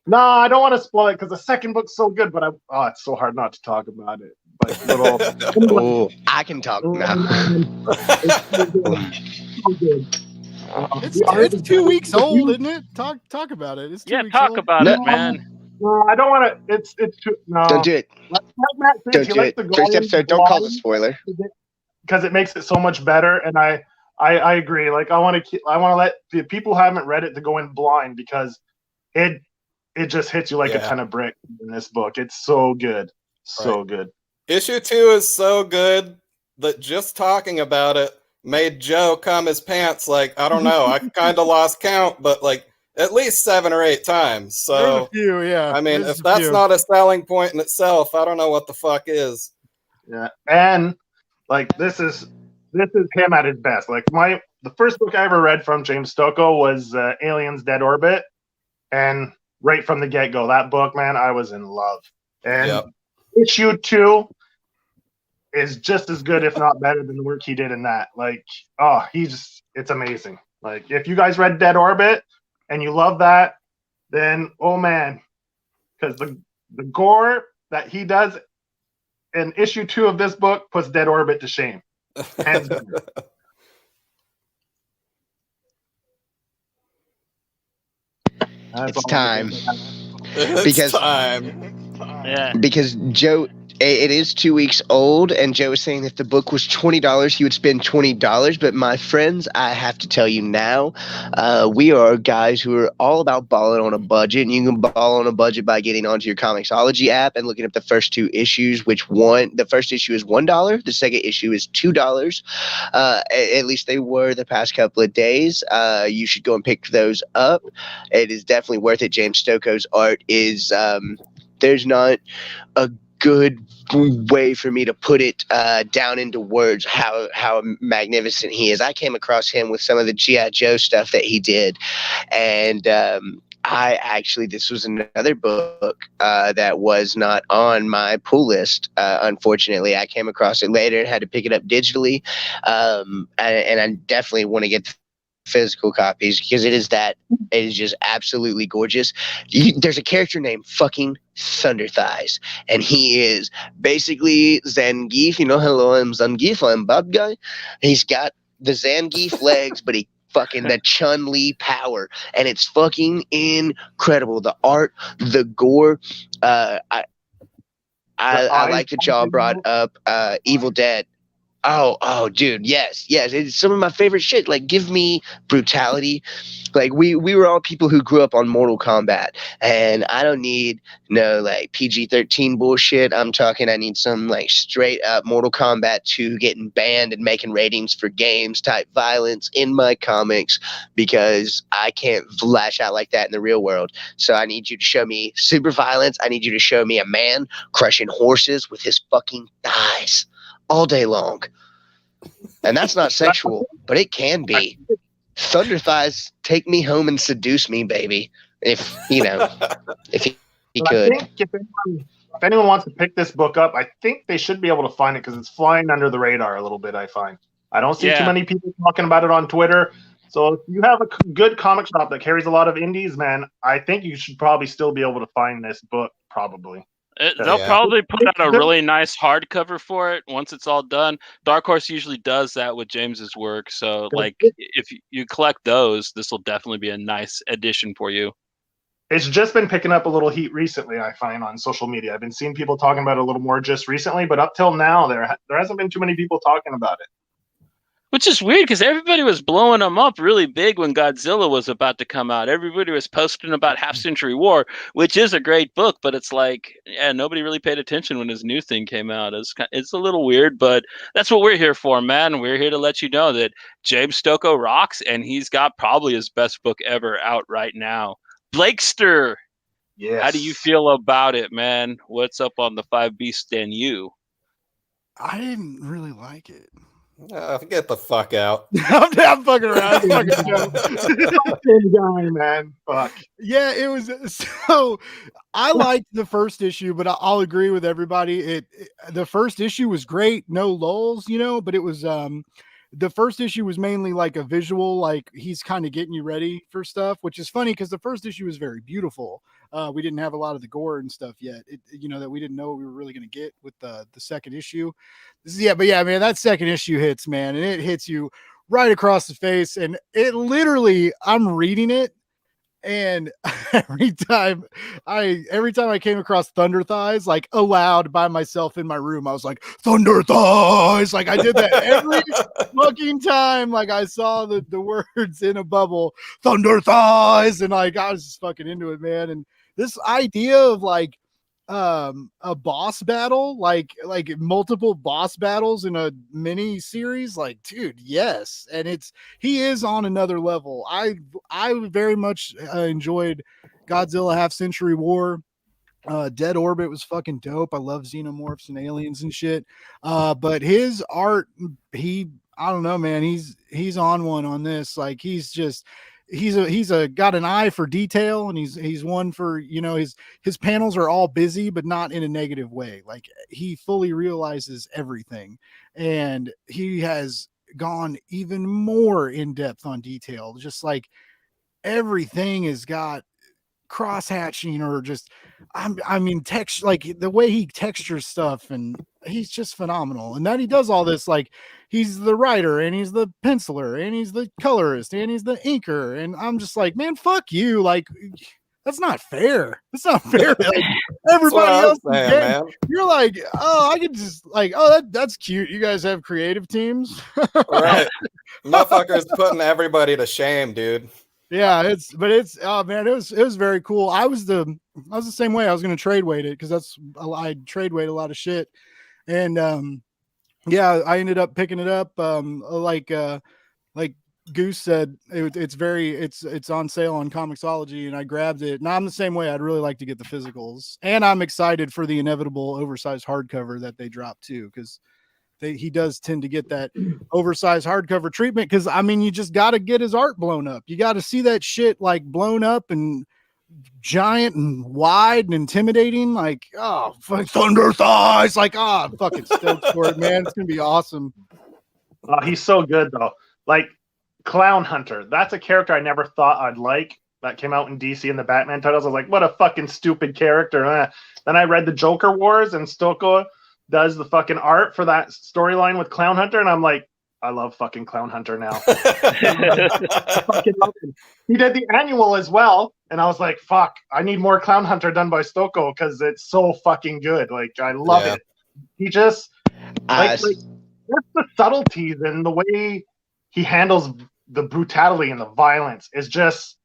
No, I don't want to spoil it because the second book's so good. But it's so hard not to talk about it. Oh, I can talk now. It's 2 weeks old, isn't it? Talk about it. It's 2 weeks talk old. about it, man. No, I don't want to. It's too, no. Don't do it. Like Matt says, Don't he do likes it. to go First in episode, don't cause a blind spoiler. because it makes it so much better. And I agree. Like I want to let the people who haven't read it to go in blind because it just hits you like a ton of brick in this book. It's so good, so good. Issue 2 is so good that just talking about it made Joe cum his pants. Like, I don't know, I kind of lost count, but like at least 7 or 8 times. So There's a few, yeah. I mean, There's if a that's few. not a selling point in itself, I don't know what the fuck is. Yeah, and like this is him at his best. Like the first book I ever read from James Stokoe was Aliens: Dead Orbit, and right from the get go, that book, man, I was in love. And issue 2 is just as good, if not better, than the work he did in that. Like, oh, it's amazing. Like, if you guys read Dead Orbit and you love that, then oh man, because the gore that he does in issue 2 of this book puts Dead Orbit to shame. Hands down. It's time. It's time. Yeah. Because Joe, it is 2 weeks old, and Joe was saying if the book was $20, he would spend $20. But my friends, I have to tell you now, we are guys who are all about balling on a budget, and you can ball on a budget by getting onto your Comixology app and looking up the first 2 issues. The first issue is $1, the second issue is $2. At least they were the past couple of days. You should go and pick those up. It is definitely worth it. James Stokoe's art is there's not a good way for me to put it down into words how magnificent he is. I came across him with some of the G.I. Joe stuff that he did, and this was another book that was not on my pull list. Unfortunately, I came across it later and had to pick it up digitally, and I definitely want to get physical copies because it is just absolutely gorgeous. There's a character named fucking Thunder Thighs, and he is basically Zangief. Hello, I'm Zangief, I'm bad guy. He's got the Zangief legs, but he fucking the Chun-Li power, and it's fucking incredible. The art, the gore. I like that y'all brought up Evil Dead. Oh, dude, yes. It's some of my favorite shit. Like, give me brutality. Like, we were all people who grew up on Mortal Kombat, and I don't need no like PG-13 bullshit. I need some like straight up Mortal Kombat 2 getting banned and making ratings for games type violence in my comics because I can't lash out like that in the real world. So I need you to show me super violence. I need you to show me a man crushing horses with his fucking thighs all day long. And that's not sexual, but it can be. Thunder Thighs, take me home and seduce me, baby. If he could. I think if anyone wants to pick this book up, I think they should be able to find it because it's flying under the radar a little bit, I find. I don't see too many people talking about it on Twitter. So if you have a good comic shop that carries a lot of indies, man, I think you should probably still be able to find this book, probably. They'll probably put out a really nice hardcover for it once it's all done. Dark Horse usually does that with James's work. So, like, if you collect those, this will definitely be a nice addition for you. It's just been picking up a little heat recently, I find, on social media. I've been seeing people talking about it a little more just recently, but up till now, there hasn't been too many people talking about it. Which is weird because everybody was blowing them up really big when Godzilla was about to come out. Everybody was posting about Half Century War, which is a great book, but it's like, nobody really paid attention when his new thing came out. It's a little weird, but that's what we're here for, man. We're here to let you know that James Stokoe rocks, and he's got probably his best book ever out right now. Blakester, yes. How do you feel about it, man? What's up on the 5 Beasts and you? I didn't really like it. Get the fuck out. I'm fucking around. Fucking guy, man. Fuck. Yeah, it was. So I liked the first issue, but I'll agree with everybody. The first issue was great, no lulls, but it was the first issue was mainly like a visual, like he's kind of getting you ready for stuff, which is funny because the first issue was very beautiful. We didn't have a lot of the gore and stuff yet, that we didn't know we were really going to get with the second issue. Man, that second issue hits, man, and it hits you right across the face. And it literally, I'm reading it And every time I came across Thunder Thighs, like aloud by myself in my room, I was like, Thunder Thighs. Like I did that every fucking time. Like I saw the words in a bubble, Thunder Thighs, and like I was just fucking into it, man. And this idea of like a boss battle, like multiple boss battles in a mini series, like dude, yes. And he is on another level. I very much enjoyed Godzilla Half Century War. Dead Orbit was fucking dope. I love xenomorphs and aliens and shit. But his art, I don't know, man. He's on one on this. Like he's got an eye for detail, and he's one for, you know, his panels are all busy, but not in a negative way. Like he fully realizes everything, and he has gone even more in depth on detail. Just like everything has got cross hatching or just I mean text, like the way he textures stuff, and he's just phenomenal. And that he does all this, like he's the writer and he's the penciler and he's the colorist and he's the inker, and I'm just like, man, fuck you. Like that's not fair. It's not fair. Like everybody else saying, man. You're like, oh, I could just like, oh, that's cute. You guys have creative teams. Right. Motherfuckers putting everybody to shame, dude. Yeah, oh man, it was very cool. I was the same way. I was gonna trade weight it because I trade weight a lot of shit. And yeah, I ended up picking it up. Like Goose said, it's on sale on Comixology, and I grabbed it. And I'm the same way. I'd really like to get the physicals, and I'm excited for the inevitable oversized hardcover that they dropped too, because he does tend to get that oversized hardcover treatment. Because I mean, you just got to get his art blown up. You got to see that shit like blown up and giant and wide and intimidating. Like, oh, Thunder Thighs! Like, oh, I'm fucking stoked for it, man. It's gonna be awesome. Oh, he's so good though. Like Clown Hunter, that's a character I never thought I'd like. That came out in DC in the Batman titles. I was like, what a fucking stupid character. Then I read the Joker Wars, and Stocco does the fucking art for that storyline with Clown Hunter, and I'm like, I love fucking Clown Hunter now. I fucking love him. He did the annual as well, and I was like, fuck, I need more Clown Hunter done by Stocco because it's so fucking good. Like, I love it. He just like just the subtleties and the way he handles the brutality and the violence is just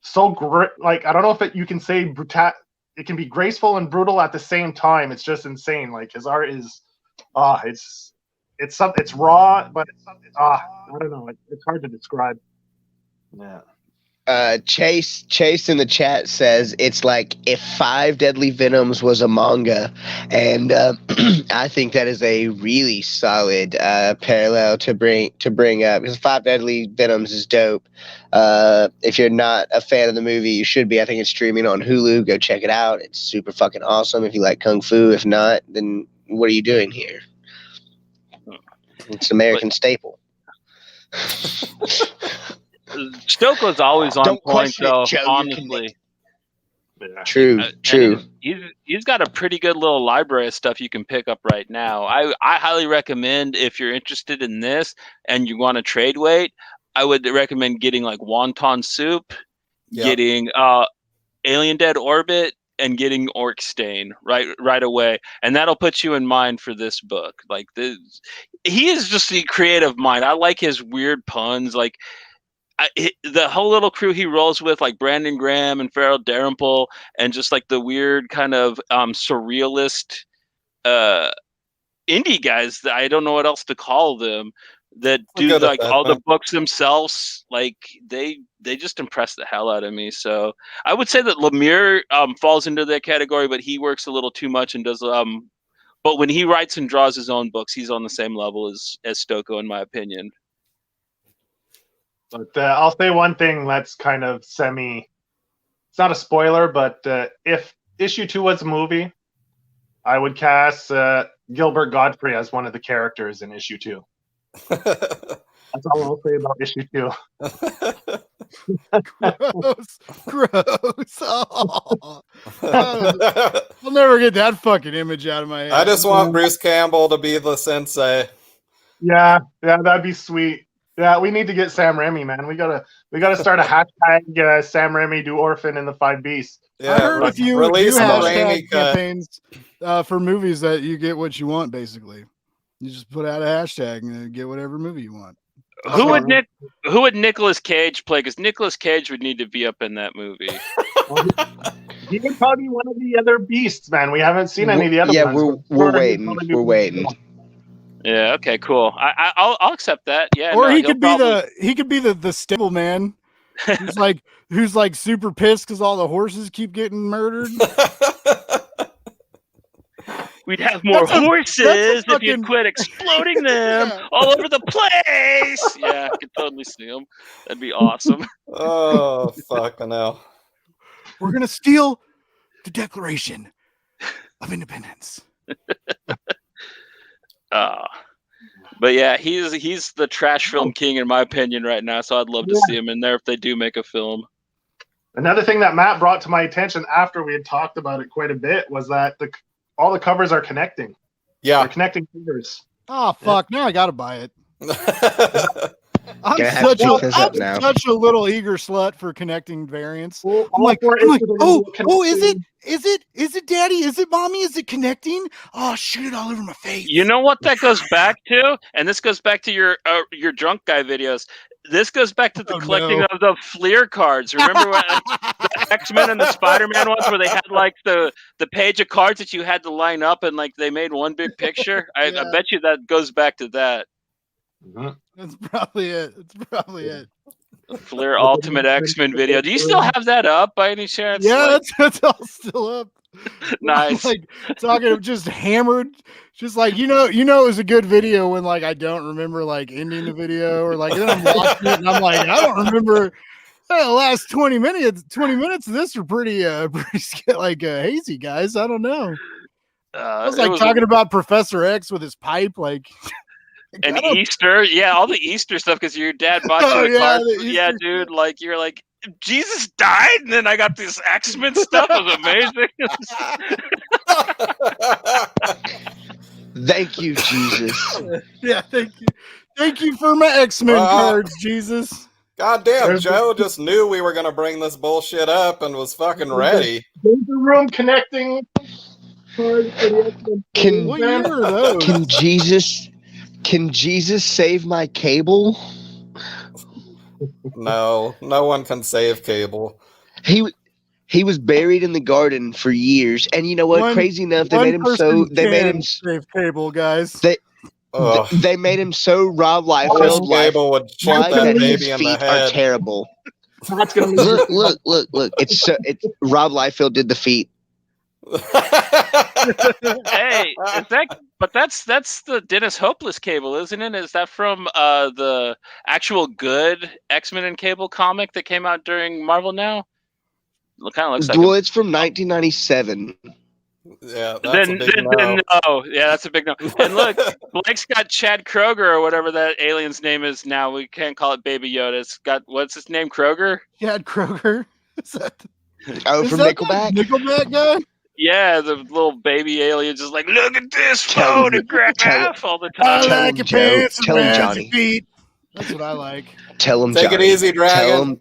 so great. Like, I don't know if you can say brutal. It can be graceful and brutal at the same time. It's just insane. Like his art is, it's raw, but I don't know. It's hard to describe. Yeah. Chase in the chat says it's like if 5 Deadly Venoms was a manga, and I think that is a really solid parallel to bring up, because 5 Deadly Venoms is dope. If you're not a fan of the movie, you should be. I think it's streaming on Hulu. Go check it out. It's super fucking awesome if you like kung fu. If not, then what are you doing here? It's an American staple. Stocco's always on point, though. Honestly, true. He's got a pretty good little library of stuff you can pick up right now. I highly recommend, if you're interested in this and you want to trade weight, I would recommend getting like Wonton Soup, getting Alien Dead Orbit, and getting Orc Stain right away, and that'll put you in mind for this book. Like he is just a creative mind. I like his weird puns, like. The whole little crew he rolls with, like Brandon Graham and Farrell Dalrymple, and just like the weird kind of surrealist indie guys that I don't know what else to call them, that do like all the books themselves. Like they just impress the hell out of me. So I would say that Lemire falls into that category, but he works a little too much and does but when he writes and draws his own books, he's on the same level as Stocco, in my opinion. But I'll say one thing that's kind of it's not a spoiler, but if issue 2 was a movie, I would cast Gilbert Godfrey as one of the characters in issue 2. That's all I'll say about issue 2. Gross. Oh. I'll never get that fucking image out of my head. I just want Bruce Campbell to be the sensei. Yeah, that'd be sweet. Yeah, we need to get Sam Raimi, man. We gotta start a hashtag Sam Raimi do Orphan in the 5 Beasts. Yeah, I heard if you do release the hashtag Raimi cut. campaigns for movies that you get what you want, basically. You just put out a hashtag and get whatever movie you want. Who would Nicolas Cage play? Because Nicolas Cage would need to be up in that movie. He would probably be one of the other beasts, man. We haven't seen any of the other Yeah, ones. we're waiting. We're waiting. Yeah. Okay. Cool. I'll accept that. Yeah. Or no, he could be the stable man who's like super pissed because all the horses keep getting murdered. We'd have more horses if you'd quit exploding them all over the place. Yeah, I could totally see them. That'd be awesome. Oh, fucking hell. We're gonna steal the Declaration of Independence. But yeah, he's the trash film king in my opinion right now. So I'd love to see him in there if they do make a film. Another thing that Matt brought to my attention after we had talked about it quite a bit was that all the covers are connecting. Yeah, they're connecting covers. Oh fuck! Now I gotta buy it. I'm such a little eager slut for connecting variants. I'm like, oh, is it, Daddy? Is it, Mommy? Is it connecting? Oh, shoot it all over my face. You know what that goes back to? And this goes back to your drunk guy videos. This goes back to the collecting of the Fleer cards. Remember when the X-Men and the Spider-Man ones where they had like the page of cards that you had to line up and like they made one big picture? I bet you that goes back to that. Mm-hmm. That's probably it. The Fleer Ultimate X-Men video. Do you still have that up by any chance? Yeah, that's all still up. Nice. Like talking just hammered, just like you know it was a good video when like I don't remember like ending the video or like then I'm watching it and I'm like I don't remember the last 20 minutes of this are pretty like hazy, guys. I don't know. I was like talking about Professor X with his pipe, like. And Easter, all the Easter stuff because your dad bought you the card. Yeah, dude, like you're like Jesus died, and then I got this X-Men stuff. It was amazing. Thank you, Jesus. Yeah, thank you for my X-Men cards, Jesus. Goddamn, Joe just knew we were gonna bring this bullshit up and was fucking ready. There's the room connecting. Can Jesus save my cable? No one can save Cable. He was buried in the garden for years, and you know what? Crazy enough, they made him save Cable, guys. They made him so Rob Liefeld Cable would shoot that baby in the head. Are terrible. Look! It's Rob Liefeld did the feet. Hey, that's the Dennis Hopeless Cable, isn't it? Is that from the actual good X-Men and Cable comic that came out during Marvel Now? It kind of looks like. Well, it's from 1997. Yeah, that's a big no. No. Yeah, that's a big no. And look, Blake's got Chad Kroger or whatever that alien's name is now. We can't call it Baby Yoda. It's got what's his name? Kroger. Chad Kroger. From Nickelback. Nickelback guy. Yeah, the little baby alien just like, look at this photograph all the time. I like your pants tell him, Johnny. Feet. That's what I like. Tell him, Take Johnny. it easy, Dragon.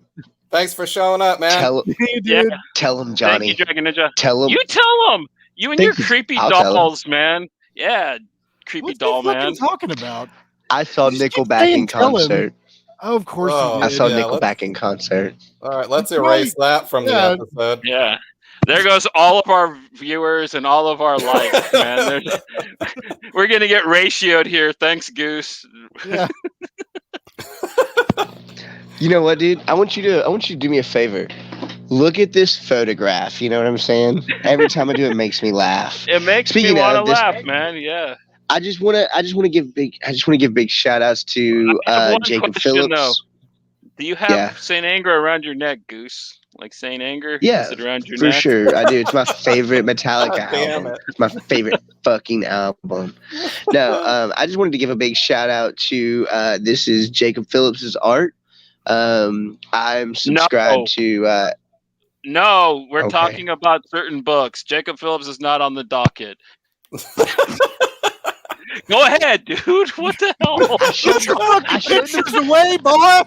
Thanks for showing up, man. Tell him, Johnny. Thank you, Dragon Ninja. Tell him. You tell him. You and your creepy dolls, man. Yeah, creepy doll, man. What are you talking about? I saw Nickelback in concert. Oh, of course you did. I saw Nickelback in concert. All right, let's erase that from the episode. Yeah. There goes all of our viewers and all of our likes, man. We're going to get ratioed here. Thanks, Goose. Yeah. You know what, dude? I want you to do me a favor. Look at this photograph. You know what I'm saying? Every time I do it, makes me laugh. It makes me want to laugh, man. Yeah. I just want to give big shout outs to Jacob Phillips. Do you have Saint Anger around your neck, Goose? Like Saint Anger? Yeah, Is it around your for neck? Sure. I do. It's my favorite Metallica album. It's my favorite fucking album. No, I just wanted to give a big shout out to this is Jacob Phillips's art. I'm subscribed to. No, we're talking about certain books. Jacob Phillips is not on the docket. Go ahead, dude. What the hell? Put your fucking showed the- pictures away, boy.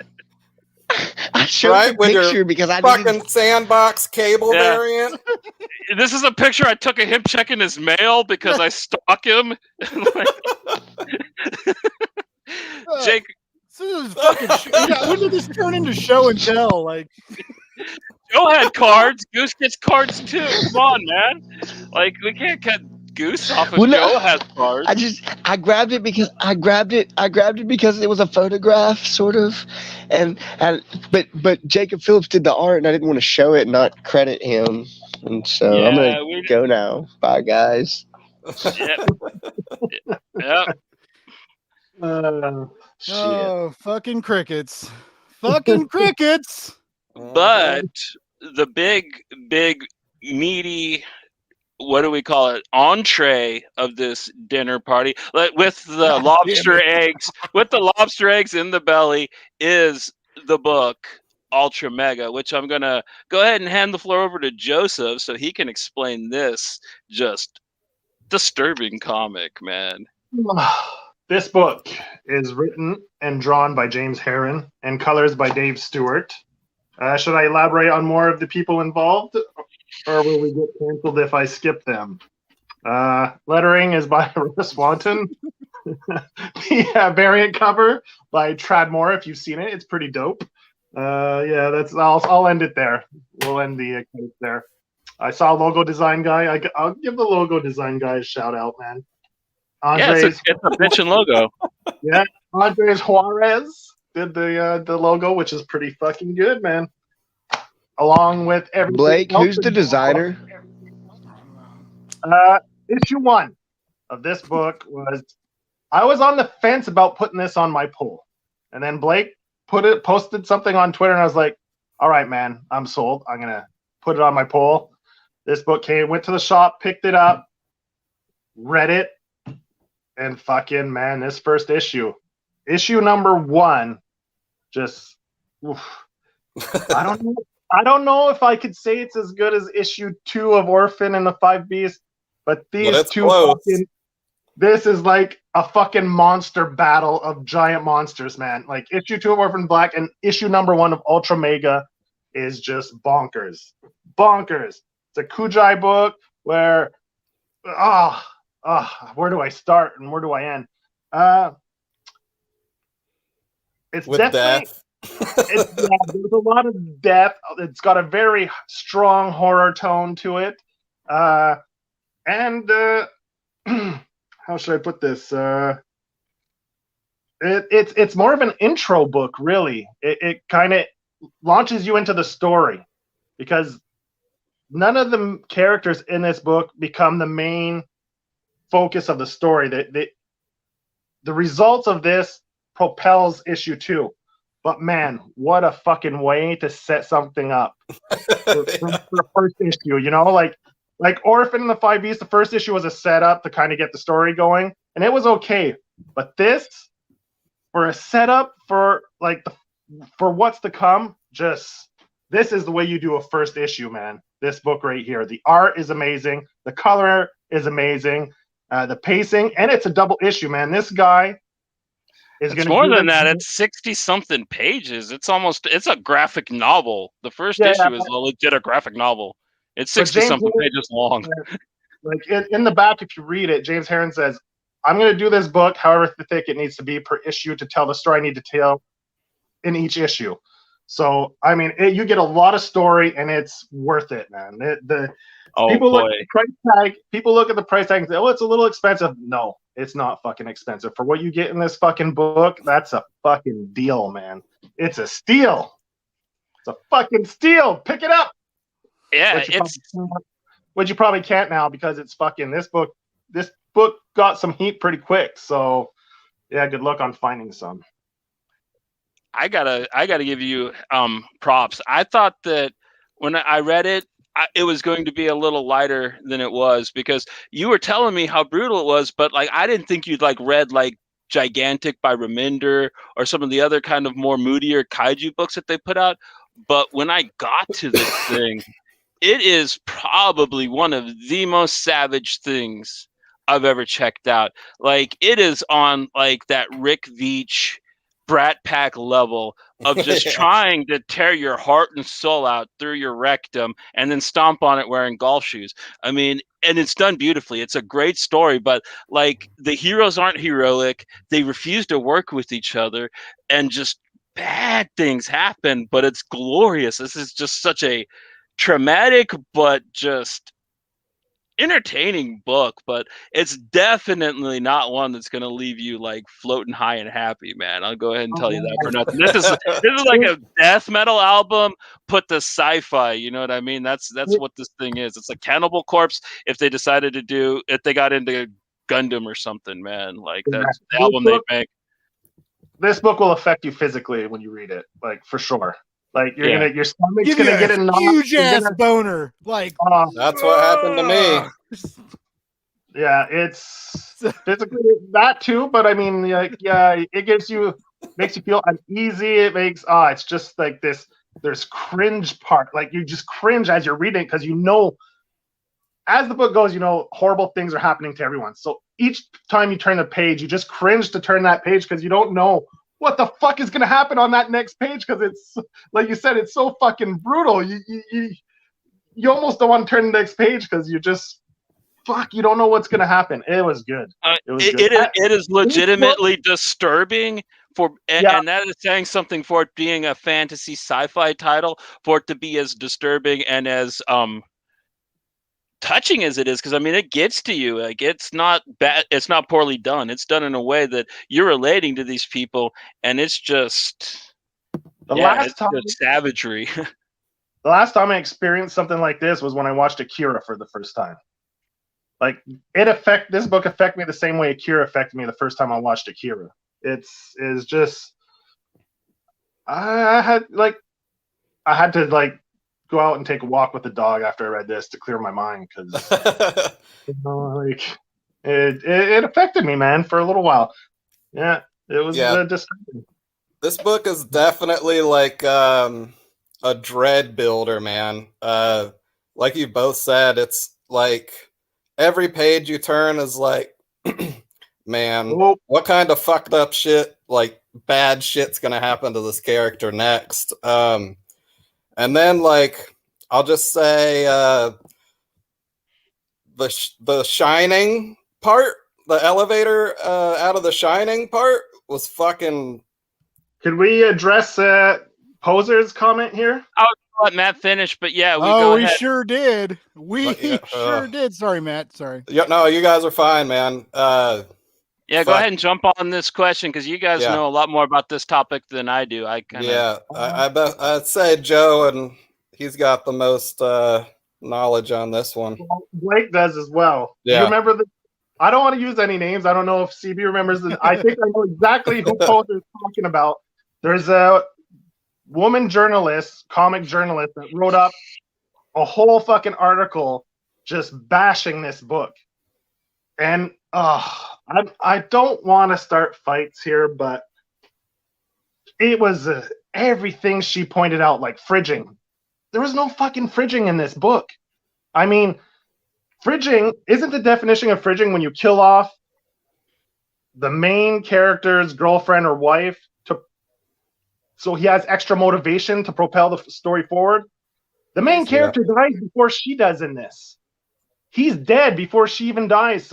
I showed Right, the with your picture because I Fucking didn't. sandbox cable Yeah. variant. This is a picture I took of him checking his mail because I stalk him. Jake, This is fucking when did this turn into show and tell? Like, Joe had cards. Goose gets cards too. Come on, man. Like we can't cut Goose off if Well, no. Joe has cards. I grabbed it because it was a photograph, sort of, and but Jacob Phillips did the art, and I didn't want to show it and not credit him, and so I'm gonna go now. Bye, guys. Yep. Shit. oh, fucking crickets. Fucking crickets. But the big, meaty, what do we call it? Entree of this dinner party, like with the lobster eggs, in the belly, is the book Ultra Mega, which I'm gonna go ahead and hand the floor over to Joseph so he can explain this just disturbing comic, man. This book is written and drawn by James Herron and colors by Dave Stewart. Should I elaborate on more of the people involved, or will we get canceled if I skip them? Lettering is by Russ Swanton. The variant cover by Tradmore. If you've seen it, it's pretty dope. That's. I'll end it there. We'll end the case there. I saw logo design guy. I'll give the logo design guy a shout out, man. Andres, it's a bitchin' logo. Yeah, Andres Juarez did the logo, which is pretty fucking good, man. Along with everything. Blake, who's the designer? Issue 1 of this book was, I was on the fence about putting this on my poll, and then Blake posted something on Twitter, and I was like, all right, man, I'm sold. I'm gonna put it on my poll. This book went to the shop, picked it up, read it, and fucking, man, this first issue number 1, just oof. I don't know if I could say it's as good as issue 2 of Orphan and the Five Beasts, but these two this is like a fucking monster battle of giant monsters, man. Like issue 2 of Orphan Black and issue number 1 of Ultra Mega is just bonkers. It's a Kujai book where where do I start and where do I end? It's with definitely death. There's a lot of death. It's got a very strong horror tone to it. And how should I put this? It's more of an intro book, really. It kind of launches you into the story because none of the characters in this book become the main focus of the story. The results of this propels issue 2. But man, what a fucking way to set something up for the first issue, you know? Like Orphan and the Five Beasts, the first issue was a setup to kind of get the story going, and it was okay. But this, for a setup for for what's to come, just this is the way you do a first issue, man. This book right here. The art is amazing. The color is amazing. The pacing, and it's a double issue, man. This guy is It's more than that. It's 60-something pages. It's a graphic novel. The first issue is legit a graphic novel. It's 60-something pages long. Like in the back, if you read it, James Herron says, I'm going to do this book however thick it needs to be per issue to tell the story I need to tell in each issue. So, I mean, you get a lot of story, and it's worth it, man. People look at the price tag. People look at the price tag and say, "Oh, it's a little expensive." No, it's not fucking expensive for what you get in this fucking book. That's a fucking deal, man. It's a steal. It's a fucking steal. Pick it up. Yeah, which you probably can't now because it's fucking this book. This book got some heat pretty quick. So, yeah, good luck on finding some. I gotta give you props. I thought that when I read it, it was going to be a little lighter than it was because you were telling me how brutal it was, but like I didn't think you'd read Gigantic by Reminder or some of the other kind of more moodier kaiju books that they put out. But when I got to this thing, it is probably one of the most savage things I've ever checked out. Like, it is on like that Rick Veitch Brat Pack level of just Yeah. trying to tear your heart and soul out through your rectum and then stomp on it wearing golf shoes. I mean, and it's done beautifully. It's a great story, but like, the heroes aren't heroic. They refuse to work with each other, and just bad things happen, but it's glorious. This is just such a traumatic but just entertaining book, but it's definitely not one that's going to leave you like floating high and happy, man. I'll go ahead and tell you that for nothing. This is like a death metal album put to sci-fi, you know what I mean? That's what this thing is. It's like Cannibal Corpse if they got into Gundam or something, man. Like, that's the album they make. This book will affect you physically when you read it, like, for sure. Like, your stomach's Give gonna you get a a huge ass boner. Like, That's what happened to me. Yeah, it's physically that too, but I mean, like, yeah, it makes you feel uneasy. It makes it's just like this. There's cringe part, like, you just cringe as you're reading because as the book goes, horrible things are happening to everyone. So each time you turn the page, you just cringe to turn that page because you don't know what the fuck is going to happen on that next page, because it's, like you said, it's so fucking brutal. You almost don't want to turn the next page because you just, you don't know what's going to happen. It was good. It is legitimately disturbing and that is saying something for it being a fantasy sci-fi title, for it to be as disturbing and as touching as it is, because I mean, it gets to you. Like, it's not bad, it's not poorly done. It's done in a way that you're relating to these people, and it's just just savagery. The last time I experienced something like this was when I watched Akira for the first time. Like, this book affected me the same way Akira affected me the first time I watched Akira. It's just, I had to go out and take a walk with the dog after I read this to clear my mind, because it affected me, man, for a little while. Yeah, it was disturbing. This book is definitely like a dread builder, man. Like you both said, it's like every page you turn is like, man, what kind of fucked up shit, like bad shit's gonna happen to this character next? And then, like, I'll just say the Shining part, the elevator out of the Shining part was fucking. Could we address Poser's comment here? I'll let Matt finish, but yeah, we sure did. Sure did. Sorry, Matt. Sorry. Yeah, no, you guys are fine, man. Yeah, go ahead and jump on this question, because you guys know a lot more about this topic than I do. I bet I'd say Joe, and he's got the most knowledge on this one. Well, Blake does as well. Yeah. You remember I don't want to use any names. I don't know if CB remembers. I think I know exactly who Poser is talking about. There's a woman journalist, comic journalist, that wrote up a whole fucking article just bashing this book. And I don't want to start fights here, but it was everything she pointed out, like fridging. There was no fucking fridging in this book. I mean, fridging, isn't the definition of fridging when you kill off the main character's girlfriend or wife so he has extra motivation to propel the story forward? The main character dies before she does in this. He's dead before she even dies.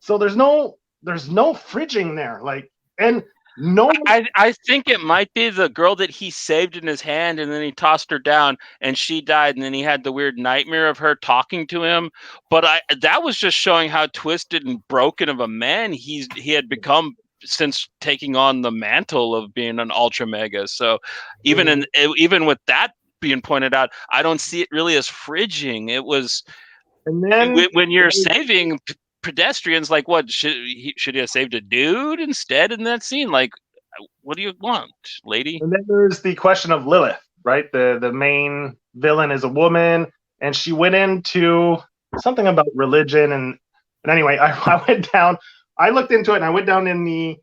So there's no fridging there. Like, and no, I think it might be the girl that he saved in his hand, and then he tossed her down and she died, and then he had the weird nightmare of her talking to him. But that was just showing how twisted and broken of a man he had become since taking on the mantle of being an ultra mega. So even with that being pointed out, I don't see it really as fridging. It was, and then when you're saving pedestrians, like, what should he have saved a dude instead in that scene? Like, what do you want, lady? And then there's the question of Lilith, right? The main villain is a woman, and she went into something about religion, and anyway, I went down, I looked into it, and I went down in the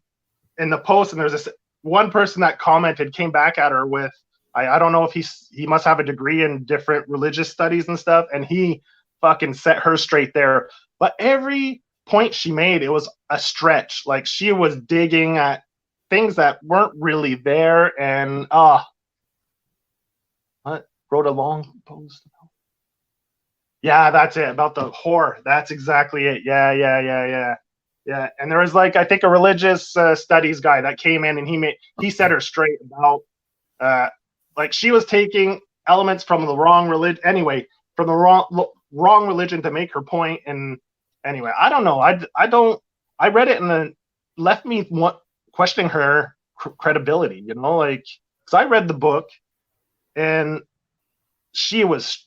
post, and there's this one person that commented, came back at her with, I don't know if he must have a degree in different religious studies and stuff, and he fucking set her straight there. But every point she made, it was a stretch. Like she was digging at things that weren't really there, and what? Wrote a long post. Yeah, that's it, about the whore. That's exactly it. Yeah. And there was like, I think, a religious studies guy that came in, and he set her straight about like she was taking elements from the wrong religion. Anyway, from the wrong religion to make her point. And anyway, I don't know. I read it and then left me questioning her credibility. You know, like, because I read the book and she was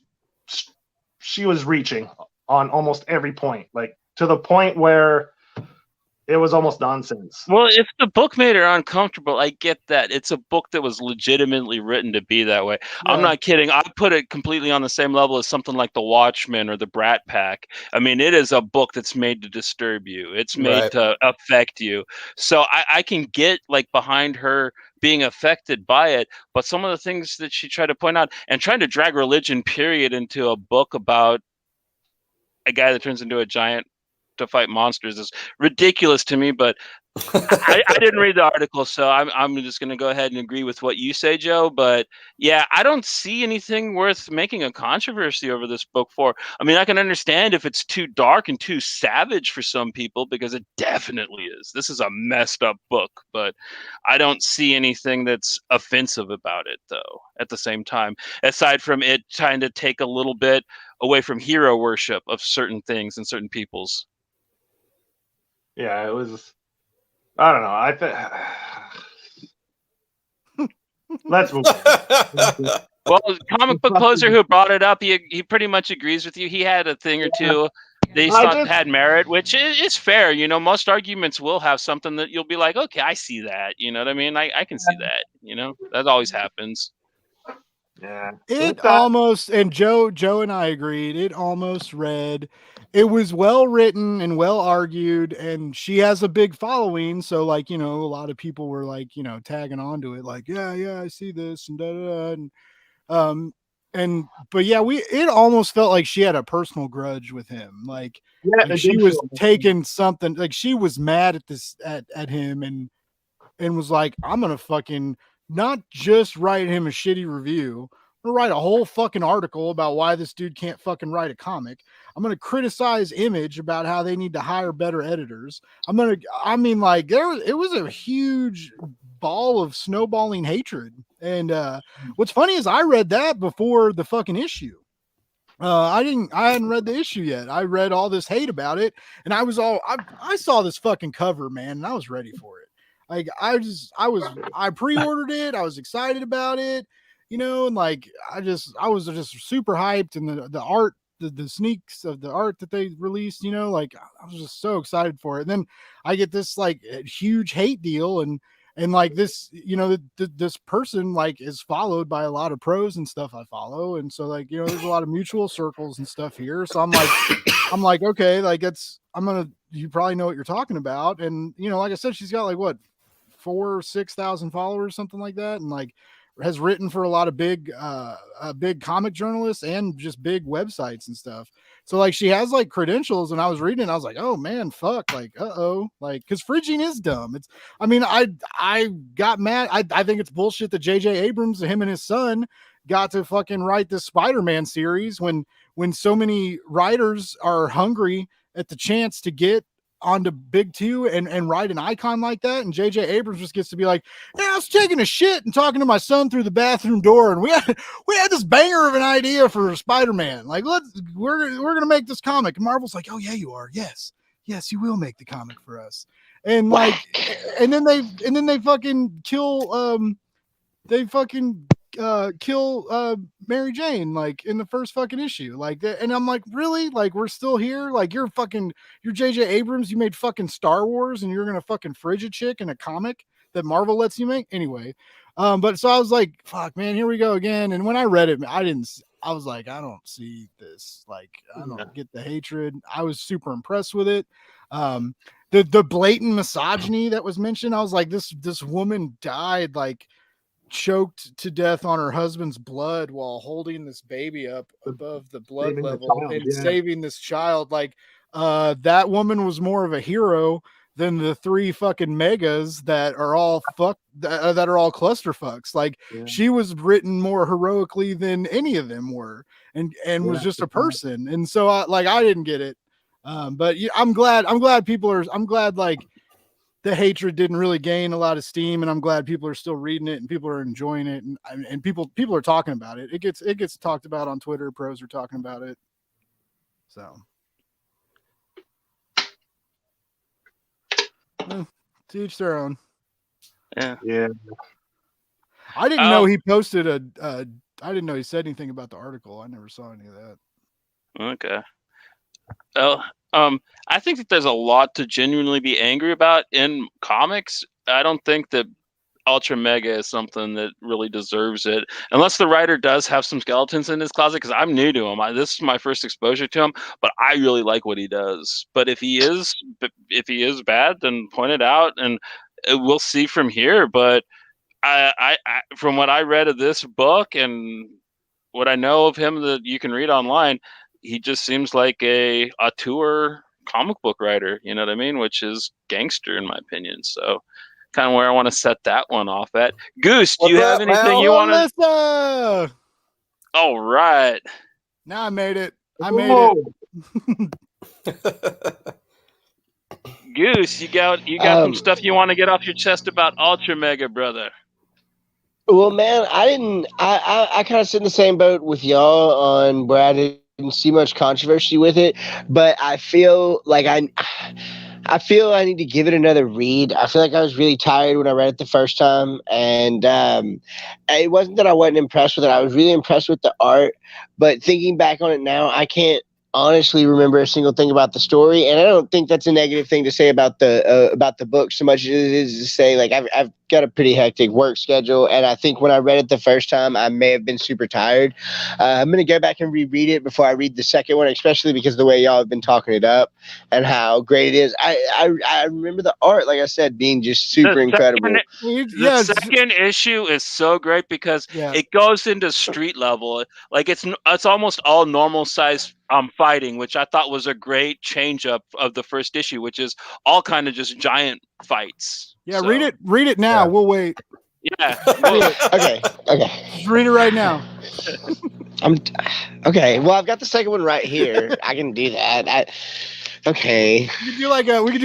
reaching on almost every point, like to the point where it was almost nonsense. Well, if the book made her uncomfortable, I get that. It's a book that was legitimately written to be that way. Yeah. I'm not kidding. I put it completely on the same level as something like The Watchmen or The Brat Pack. I mean, it is a book that's made to disturb you. It's made to affect you. So I can get like behind her being affected by it, but some of the things that she tried to point out and trying to drag religion, period, into a book about a guy that turns into a giant to fight monsters is ridiculous to me, but I didn't read the article, so I'm just going to go ahead and agree with what you say, Joe. But yeah, I don't see anything worth making a controversy over this book for. I mean, I can understand if it's too dark and too savage for some people, because it definitely is. This is a messed up book, but I don't see anything that's offensive about it, though, at the same time, aside from it trying to take a little bit away from hero worship of certain things and certain peoples. Yeah, it was. I don't know. Let's move on. Well, comic book closer who brought it up, he pretty much agrees with you. He had a thing or two they thought had merit, which is fair. You know, most arguments will have something that you'll be like, okay, I see that. You know what I mean? I can see that. You know, that always happens. Yeah. It almost, and Joe and I agreed, it almost read, it was well written and well argued, and she has a big following. So like, you know, a lot of people were like, you know, tagging onto it, like, yeah, I see this and but yeah, it almost felt like she had a personal grudge with him. Like she was taking something, like she was mad at him and was like, I'm going to fucking not just write him a shitty review. I'm going to write a whole fucking article about why this dude can't fucking write a comic. I'm going to criticize Image about how they need to hire better editors. It was a huge ball of snowballing hatred. And what's funny is I read that before the fucking issue. I hadn't read the issue yet. I read all this hate about it, and I saw this fucking cover, man, and I was ready for it. Like I pre-ordered it. I was excited about it, you know, and like I was just super hyped, and the art, the sneaks of the art that they released, you know, like I was just so excited for it. And then I get this like huge hate deal, and like this, you know, this person like is followed by a lot of pros and stuff I follow, and so like, you know, there's a lot of mutual circles and stuff here. So I'm like, okay, like you probably know what you're talking about, and you know, like I said, she's got like what 4,000 or 6,000 followers, something like that, and like has written for a lot of big comic journalists and just big websites and stuff. So like she has like credentials, and I was reading it, I was like, oh man, fuck, like like because Phrygian is dumb. I got mad. I think it's bullshit that J.J. Abrams, him and his son, got to fucking write this Spider-Man series when so many writers are hungry at the chance to get onto Big Two and write an icon like that, and J.J. Abrams just gets to be like, yeah, I was taking a shit and talking to my son through the bathroom door, and we had this banger of an idea for Spider-Man. Like, we're gonna make this comic. And Marvel's like, oh yeah, you are. Yes, you will make the comic for us. And like, and then they fucking kill kill Mary Jane like in the first fucking issue, like that. And I'm like, really? Like we're still here? Like you're J.J. Abrams, you made fucking Star Wars, and you're gonna fucking fridge a chick in a comic that Marvel lets you make anyway. But so I was like, fuck, man, here we go again. And when I read it, I was like, I don't see this. Like I don't get the hatred. I was super impressed with it. The blatant misogyny that was mentioned, I was like, this woman died like choked to death on her husband's blood while holding this baby up above the blood level and saving this child. Like that woman was more of a hero than the 3 fucking megas that are all that are all clusterfucks. Like she was written more heroically than any of them were, and was just a person. And so I didn't get it. But I'm glad like the hatred didn't really gain a lot of steam, and I'm glad people are still reading it and people are enjoying it, and people are talking about it. It gets talked about on Twitter. Pros are talking about it. So to each their own. Yeah. I didn't know he posted I didn't know he said anything about the article. I never saw any of that. Okay. Well, I think that there's a lot to genuinely be angry about in comics. I don't think that Ultra Mega is something that really deserves it, unless the writer does have some skeletons in his closet. Because I'm new to him, this is my first exposure to him, but I really like what he does. But if he is bad, then point it out, and we'll see from here. But I from what I read of this book and what I know of him that you can read online, he just seems like a auteur comic book writer. You know what I mean? Which is gangster in my opinion. So. Kind of where I want to set that one off at. Goose, do you have anything you want to? All right. Now I made it. Goose, you got some stuff you want to get off your chest about Ultra Mega, brother. Well, man, I kind of sit in the same boat with y'all on where I didn't see much controversy with it, but I feel like I need to give it another read. I feel like I was really tired when I read it the first time, and it wasn't that I wasn't impressed with it. I was really impressed with the art, but thinking back on it now, I can't honestly remember a single thing about the story, and I don't think that's a negative thing to say about the book so much as it is to say, like, I've got a pretty hectic work schedule, and I think when I read it the first time, I may have been super tired. I'm going to go back and reread it before I read the second one, especially because of the way y'all have been talking it up and how great it is. I remember the art, like I said, being just super incredible. The second issue is so great because it goes into street level. Like it's almost all normal size fighting, which I thought was a great change up of the first issue, which is all kind of just giant fights. Yeah, so. Read it now. Yeah. We'll wait. Yeah. Okay. Just read it right now. Okay. Well, I've got the second one right here. I can do that. Okay. We could do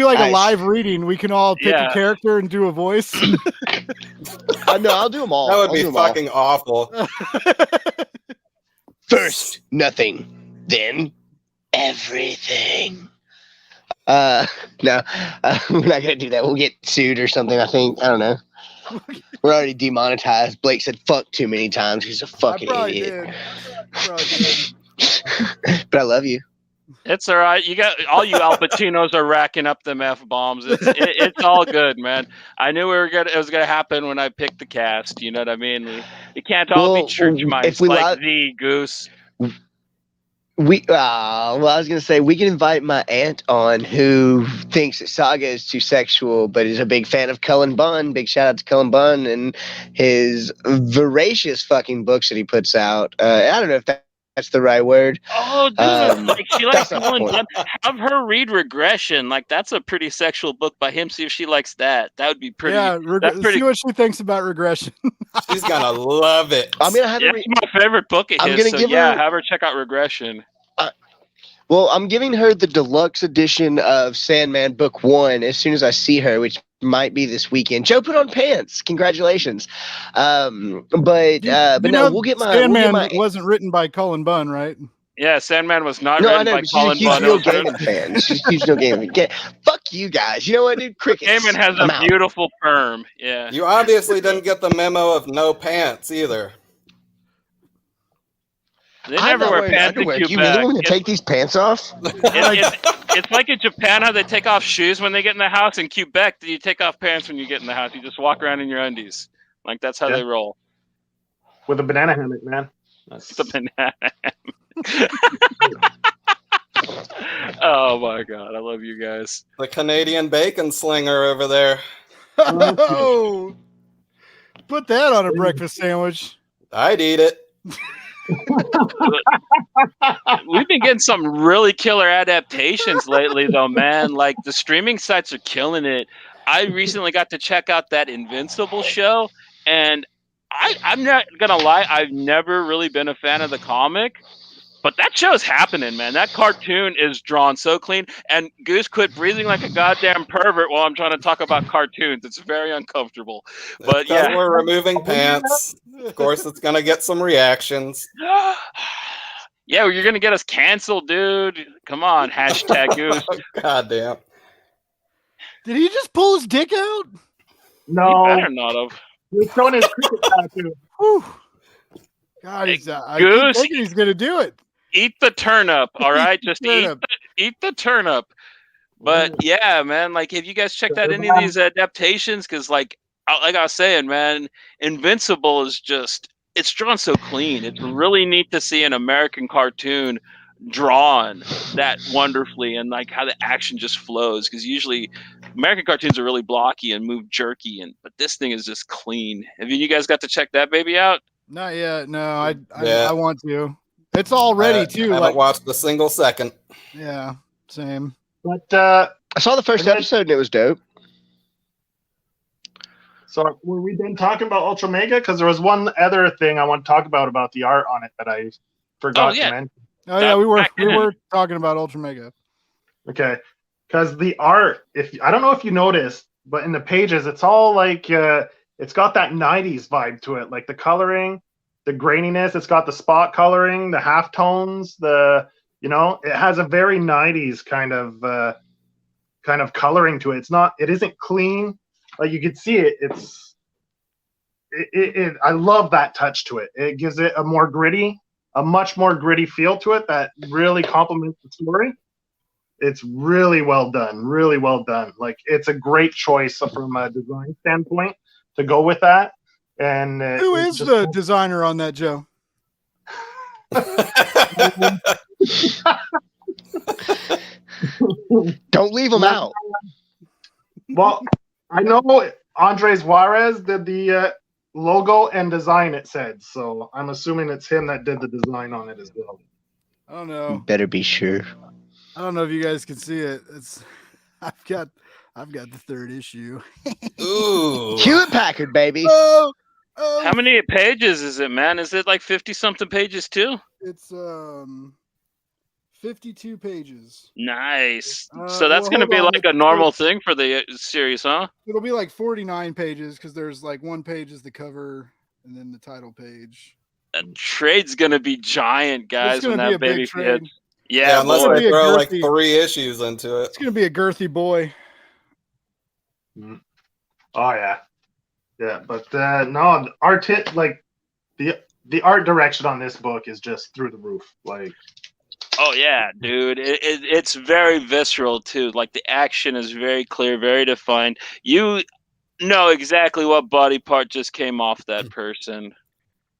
like a live reading. We can all pick a character and do a voice. No, I'll do them all. That would be fucking awful. First, nothing. Then, everything. No, we're not gonna do that. We'll get sued or something. I think. I don't know. We're already demonetized. Blake said "fuck" too many times. He's a fucking idiot. But I love you. It's all right. You got all you Al Pacinos are racking up them F-bombs. It's all good, man. I knew it was gonna happen when I picked the cast. You know what I mean? We can't all be church minds like the Goose. I was going to say, we can invite my aunt on who thinks that Saga is too sexual, but is a big fan of Cullen Bunn. Big shout out to Cullen Bunn and his voracious fucking books that he puts out. I don't know if that's the right word. Oh, dude, like she likes Cullen Bunn. Have her read Regression. Like that's a pretty sexual book by him. See if she likes that. That would be pretty. Yeah, see what she thinks about Regression. She's gonna love it. I'm gonna have it's my favorite book of his. Have her check out Regression. Well, I'm giving her the deluxe edition of Sandman Book 1 as soon as I see her, which might be this weekend. Joe put on pants. Congratulations. But no, we'll get my Sandman wasn't written by Cullen Bunn, right? Yeah, Sandman was not written by Cullen Bunn. She's a huge Neil Gaiman fan. She's a huge Neil Gaiman fan. Fuck you guys. You know what, dude? Crickets. Gaiman has a beautiful perm. Yeah. You obviously didn't get the memo of no pants either. They never wear pants in Quebec. You really want to take these pants off? It's like in Japan how they take off shoes when they get in the house. In Quebec, you take off pants when you get in the house. You just walk around in your undies. Like that's how they roll. With a banana hammock, man. That's a banana hammock. Oh my god, I love you guys. The Canadian bacon slinger over there. Oh, put that on a breakfast sandwich. I'd eat it. We've been getting some really killer adaptations lately, though, man. Like the streaming sites are killing it. I recently got to check out that Invincible show, and I'm not gonna lie, I've never really been a fan of the comic, but that show's happening, man. That cartoon is drawn so clean. And Goose, quit breathing like a goddamn pervert while I'm trying to talk about cartoons. It's very uncomfortable. But Because yeah. we're removing pants. Of course, it's gonna get some reactions. Yeah, you're gonna get us canceled, dude. Come on, hashtag Goose. God damn. Did he just pull his dick out? He No, better not have. he's showing his cricket tattoo. Whew. God, I keep Goose. thinking he's gonna do it. Eat the turnip, all right? Just Turnip. eat the turnip. But yeah, man, like, have you guys checked out any of these adaptations? Because like I was saying, man, Invincible is just, it's drawn so clean. It's really neat to see an American cartoon drawn that wonderfully, and like how the action just flows. Because usually American cartoons are really blocky and move jerky, but this thing is just clean. Have you guys got to check that baby out? Not yet. No, Yeah. I want to. It's all ready too. I haven't watched a single second. Yeah, same. But I saw the first episode and it was dope. so were we done talking about Ultra Mega? Because there was one other thing I want to talk about the art on it that I forgot to mention. Oh yeah, we were talking about Ultra Mega. Okay, because the art, I don't know if you noticed, but in the pages, it's all like it's got that '90s vibe to it, like the coloring, the graininess. It's got the spot coloring, the half tones, it has a very '90s kind of coloring to it. It isn't clean, like you could see it. I love that touch to it. It gives it a much more gritty feel to it that really complements the story. It's really well done. Really well done. Like, it's a great choice from a design standpoint to go with that. And who is the designer on that, Joe? Don't leave them out. Well, I know Andres Juarez did the logo and design, it said. So I'm assuming it's him that did the design on it as well. I don't know. Better be sure. I don't know if you guys can see it. I've got the third issue. Ooh. Hewlett Packard, baby. Oh, How many pages is it, man? Is it like 50-something pages too? it's 52 pages. Nice. So that's going to hold be on. like a normal thing for the series, huh? It'll be like 49 pages because there's like one page is the cover and then the title page. That trade's going to be giant, guys, It's when gonna be that a big baby trade. hits. Yeah, unless boy. they throw like girthy- 3 issues into it. It's gonna be a girthy boy. Oh yeah, but no, the art direction on this book is just through the roof. Like, Oh yeah, dude. It's very visceral too. Like the action is very clear, very defined. You know exactly what body part just came off that person,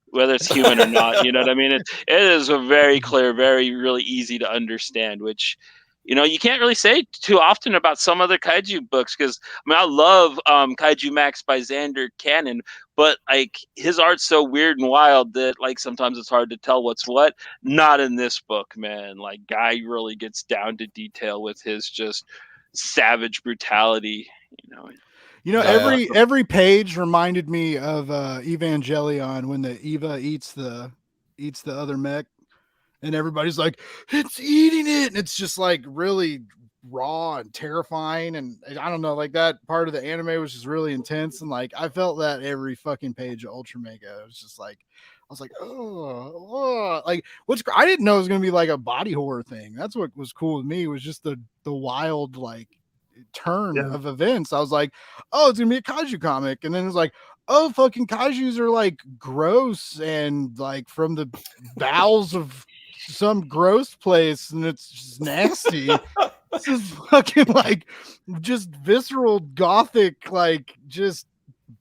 whether it's human or not. You know what I mean? It is a very clear, very really easy to understand, which, you know, you can't really say too often about some other kaiju books, because I mean, I love Kaiju Max by Xander Cannon, but like his art's so weird and wild that like sometimes it's hard to tell what's what. Not in this book, man. Like, guy really gets down to detail with his just savage brutality, you know. You know, Yeah. every page reminded me of Evangelion when the Eva eats the other mech, and everybody's like, it's eating it, and it's just like really raw and terrifying, and I don't know, like that part of the anime was just really intense, and like I felt that every fucking page of Ultra Mega. It was just like, I was like, oh, like I didn't know it was gonna be like a body horror thing. That's what was cool with me, was just the wild like turn of events. I was like, oh, it's gonna be a kaiju comic, and then it's like, oh, fucking kaijus are like gross and like from the bowels of some gross place, and it's just nasty. This is fucking like just visceral gothic, like just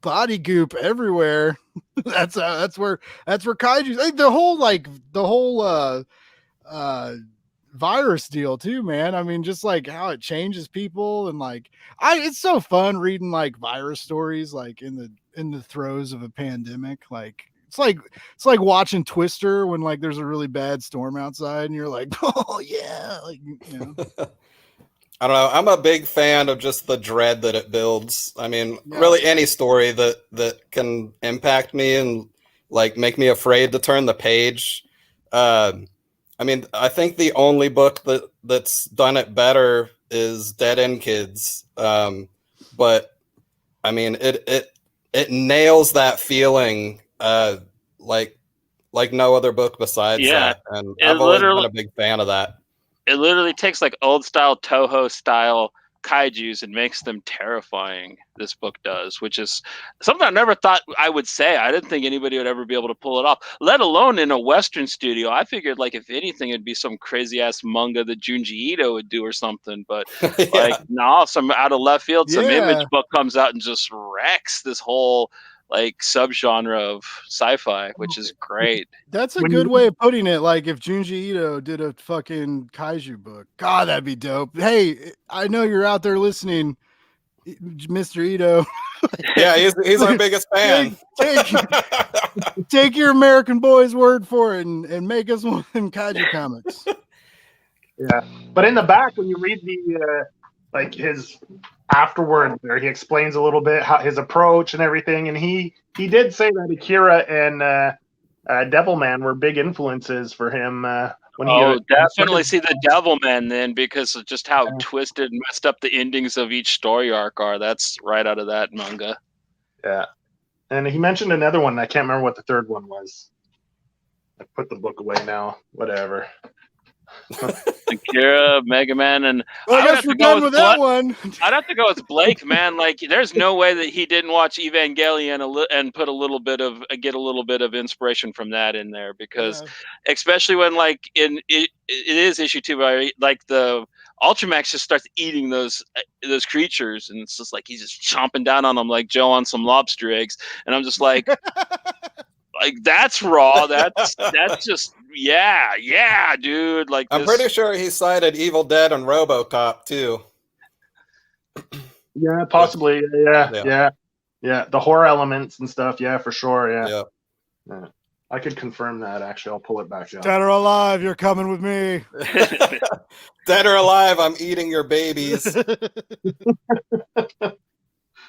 body goop everywhere. that's where kaiju, like the whole virus deal too, man. I mean, just like how it changes people, and like it's so fun reading like virus stories like in the throes of a pandemic. Like it's like watching Twister when like there's a really bad storm outside and you're like, oh yeah, like I don't know. I'm a big fan of just the dread that it builds. I mean, Yeah. really any story that can impact me and like make me afraid to turn the page. I mean, I think the only book that's done it better is Dead End Kids. But I mean, it nails that feeling like no other book besides that. And I've always been a big fan of that. It literally takes like old style Toho style kaijus and makes them terrifying. This book does, which is something I never thought I would say. I didn't think anybody would ever be able to pull it off, let alone in a Western studio. I figured like if anything, it'd be some crazy ass manga that Junji Ito would do or something. But like no, some out of left field, some Image book comes out and just wrecks this whole like subgenre of sci-fi, which is great. That's a good way of putting it. Like if Junji Ito did a fucking kaiju book, God, that'd be dope. Hey, I know you're out there listening, Mr. Ito. Yeah, he's our biggest fan. Take your American boy's word for it and make us one in kaiju comics. Yeah, but in the back when you read the like his afterward there, he explains a little bit how his approach and everything, and he did say that Akira and Devilman were big influences for him when he definitely see the Devilman then, because of just how twisted and messed up the endings of each story arc are. That's right out of that manga. Yeah, and he mentioned another one. I can't remember what the third one was. I put the book away now. Whatever. Akira, Mega Man, and I guess we're done with that one. I'd have to go with Blake, man. Like, there's no way that he didn't watch Evangelion and put get a little bit of inspiration from that in there, because especially when like it is issue 2, where like the Ultramax just starts eating those creatures, and it's just like he's just chomping down on them like Joe on some lobster eggs, and I'm just like. Like that's raw. That's just dude. Like I'm pretty sure he cited Evil Dead and RoboCop too. Yeah, possibly. Yeah. The horror elements and stuff. Yeah, for sure. Yeah. I could confirm that. Actually, I'll pull it back up. Dead or alive, you're coming with me. Dead or alive, I'm eating your babies.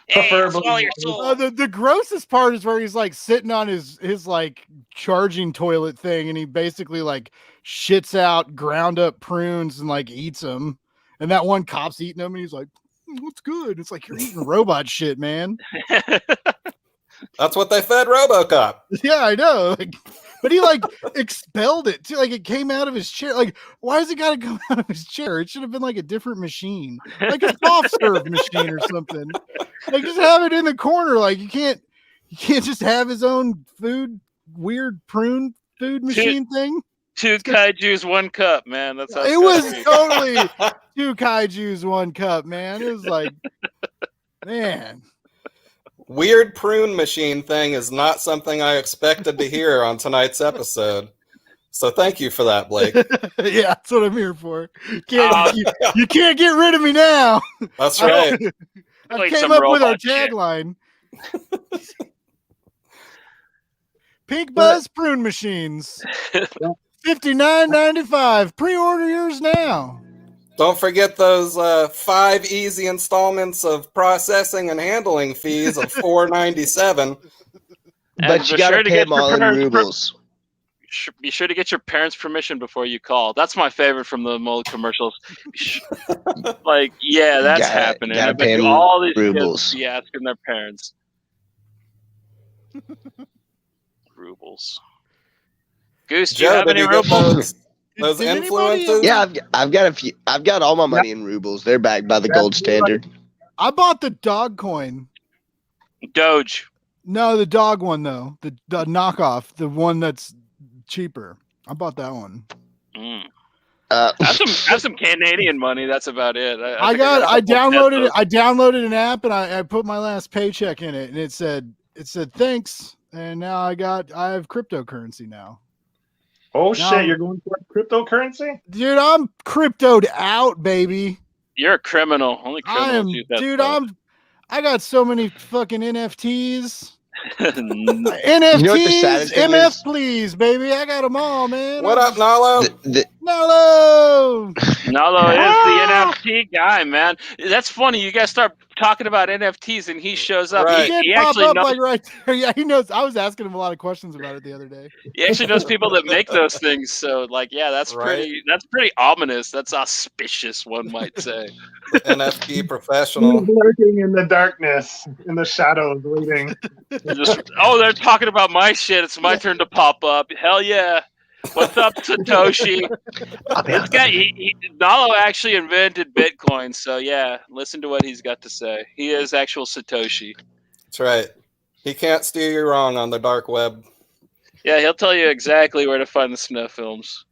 The grossest part is where he's like sitting on his like charging toilet thing, and he basically like shits out ground up prunes and like eats them, and that one cop's eating them, and he's like, "What's good?" It's like you're eating robot shit, man. That's what they fed RoboCop. Yeah, I know. Like, but he like expelled it too. Like it came out of his chair. Like, why has it got to come out of his chair? It should have been like a different machine, like a soft serve machine or something. Like just have it in the corner. Like you can't just have his own weird prune food machine thing. 2 kaijus, 1 cup, man. That's how it was totally 2 kaijus, 1 cup, man. It was like, man. Weird prune machine thing is not something I expected to hear on tonight's episode. So thank you for that, Blake. Yeah, that's what I'm here for. You can't get rid of me now. That's right. I came up with our tagline. Pink Buzz Prune Machines. $59.95. Pre-order yours now. Don't forget those 5 easy installments of processing and handling fees of $4.97. But you gotta pay them all in rubles. Be sure to get your parents' permission before you call. That's my favorite from the mold commercials. Like, yeah, that's happening. I bet you all these kids be asking their parents. Rubles. Goose, do you have any rubles? Those influences? Yeah, I've got a few. I've got all my money in rubles. They're backed by the gold standard. I bought the dog coin. Doge. No, the dog one though. The knockoff, the one that's cheaper. I bought that one. Have some Canadian money. That's about it. I downloaded an app and I put my last paycheck in it, and it said thanks, and now I have cryptocurrency now. Oh shit! You're going for cryptocurrency, dude? I'm cryptoed out, baby. You're a criminal. Only criminals use that. Dude, I got so many fucking NFTs. NFTs, You know what the saddest thing MF, is? please, baby. I got them all, man. What up, Nalo? Nalo? Nalo is the NFT guy, man. That's funny. You guys start talking about NFTs, and he shows up. Right. He did He pop actually up knows. like right there. Yeah, he knows. I was asking him a lot of questions about it the other day. He actually knows people that make those things. So, like, yeah, that's Right. pretty ominous. That's auspicious, one might say. The NFT He's professional. lurking in the darkness, in the shadows, waiting. They're talking about my shit. It's my turn to pop up. Hell yeah. What's up, Satoshi? This guy, Nalo actually invented Bitcoin. So, yeah, listen to what he's got to say. He is actual Satoshi. That's right. He can't steer you wrong on the dark web. Yeah, he'll tell you exactly where to find the snuff films.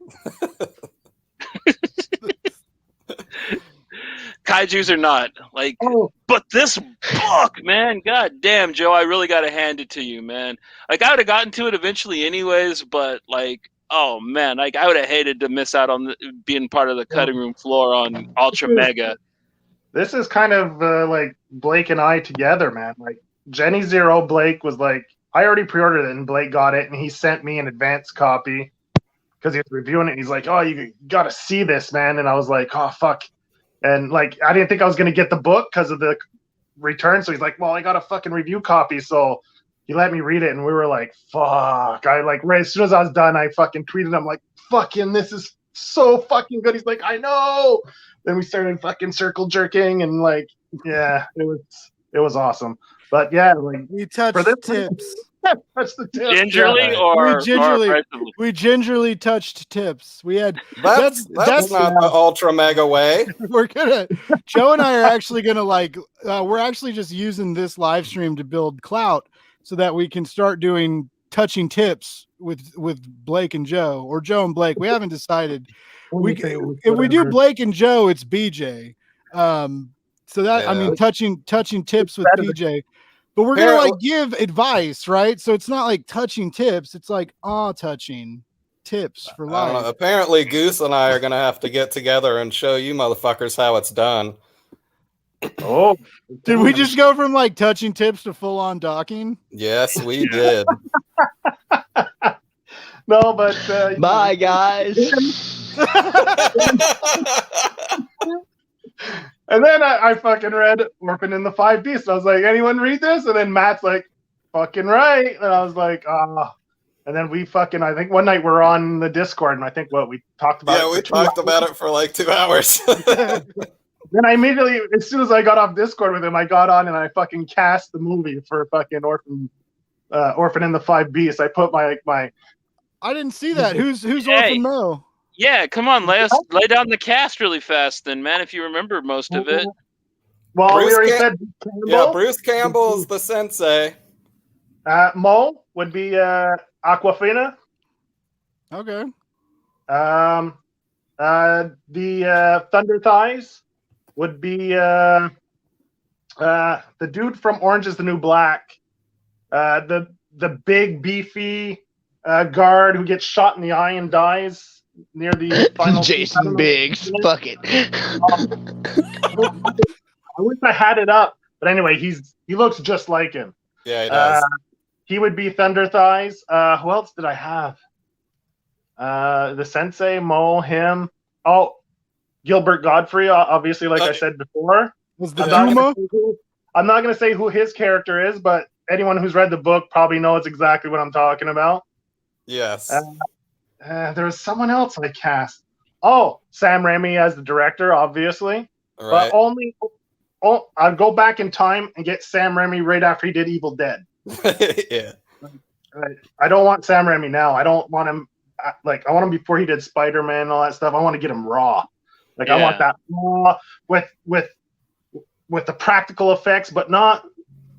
Kaijus or not, like, but this book, man, god damn, Joe, I really got to hand it to you, man. Like, I would have gotten to it eventually anyways, but like, oh man, like, I would have hated to miss out on being part of the cutting room floor on Ultra Mega. This is kind of like Blake and I together, man. Like, Jenny Zero, Blake was like, I already pre-ordered it, and Blake got it, and he sent me an advance copy because he was reviewing it. And he's like, "Oh, you got to see this, man!" And I was like, "Oh, fuck!" And like, I didn't think I was gonna get the book because of the return. So he's like, "Well, I got a fucking review copy," so he let me read it, and we were like, "Fuck!" I like right as soon as I was done, I fucking tweeted him like, "Fucking, this is so fucking good." He's like, "I know." Then we started fucking circle jerking, and like, yeah, it was awesome. But yeah, like, We touched for this tips. that's the tip. Gingerly Yeah. or gingerly- aggressively? We gingerly touched tips. We had That's that's not the ultra mega way. we're gonna Joe and I are actually gonna we're actually just using this live stream to build clout so that we can start doing touching tips with Blake and Joe, or Joe and Blake. We haven't decided. If we do Blake and Joe, it's BJ. So that I mean touching tips with BJ. But we're gonna like give advice, right? So it's not like touching tips, it's like touching tips for I don't life. know. Apparently, Goose and I are gonna have to get together and show you motherfuckers how it's done. Oh, Did we just go from like touching tips to full on docking? Yes, we did. no, but Bye, guys. And then I fucking read Orphan in the 5 Beasts. I was like, anyone read this? And then Matt's like, fucking right. And I was like, ah. And then we fucking, I think one night we're on the Discord, and I think we talked about it. Yeah, we talked about it for like 2 hours. Then I immediately, as soon as I got off Discord with him, I got on and I fucking cast the movie for fucking Orphan in the 5 Beasts. I put my I didn't see that. Who's Hey. Orphan Mo? Yeah, come on, lay down the cast really fast, then, man. If you remember most of it. Well, Bruce we already Cam- said Campbell. Yeah, Bruce Campbell is the sensei. Mo would be Aquafina. Okay. The Thunder Thighs would be the dude from Orange is the New Black. The big beefy guard who gets shot in the eye and dies near the final. Jason Biggs. Fuck it. I wish I had it up, but anyway, he looks just like him. Yeah, he does. He would be Thunder Thighs. Who else did I have? The Sensei, Mo, him. Oh, Gilbert Godfrey, obviously, like I said before. Was the I'm Duma? not going to say who his character is, but anyone who's read the book probably knows exactly what I'm talking about. Yes. There was someone else I cast. Oh, Sam Raimi as the director, obviously. Right. But I'd go back in time and get Sam Raimi right after he did Evil Dead. Yeah. I don't want Sam Raimi now. I don't want him. I want him before he did Spider-Man and all that stuff. I want to get him raw. I want that raw with the practical effects, but not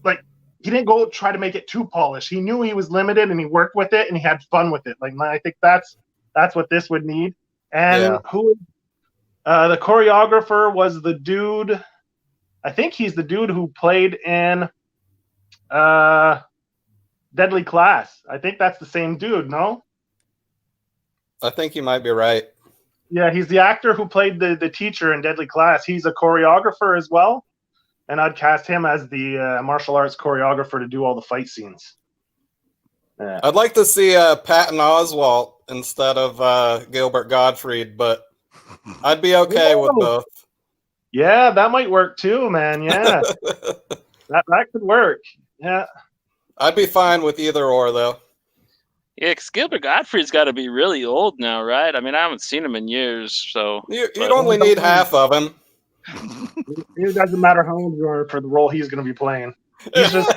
like he didn't go try to make it too polished. He knew he was limited and he worked with it and he had fun with it. I think that's what this would need. And who the choreographer was the dude. I think he's the dude who played in Deadly Class. I think that's the same dude, no? I think you might be right. Yeah, he's the actor who played the teacher in Deadly Class. He's a choreographer as well. And I'd cast him as the martial arts choreographer to do all the fight scenes. Yeah. I'd like to see Patton Oswalt instead of Gilbert Gottfried, but I'd be okay with both. Yeah, that might work too, man. Yeah, that could work. Yeah. I'd be fine with either or, though. Yeah, because Gilbert Gottfried's got to be really old now, right? I mean, I haven't seen him in years, so. You'd only need half of him. It doesn't matter how old you are for the role he's going to be playing. He's just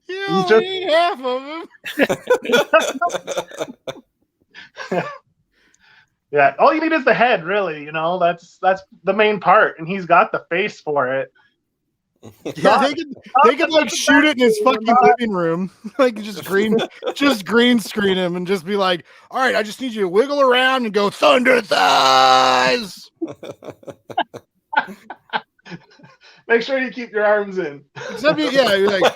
you only need half of him. Yeah, all you need is the head, really. That's the main part, and he's got the face for it. Yeah, they could like shoot it in his fucking living room, like just green screen him, and just be like, "All right, I just need you to wiggle around and go thunder thighs." Make sure you keep your arms in. Except, yeah, you're like,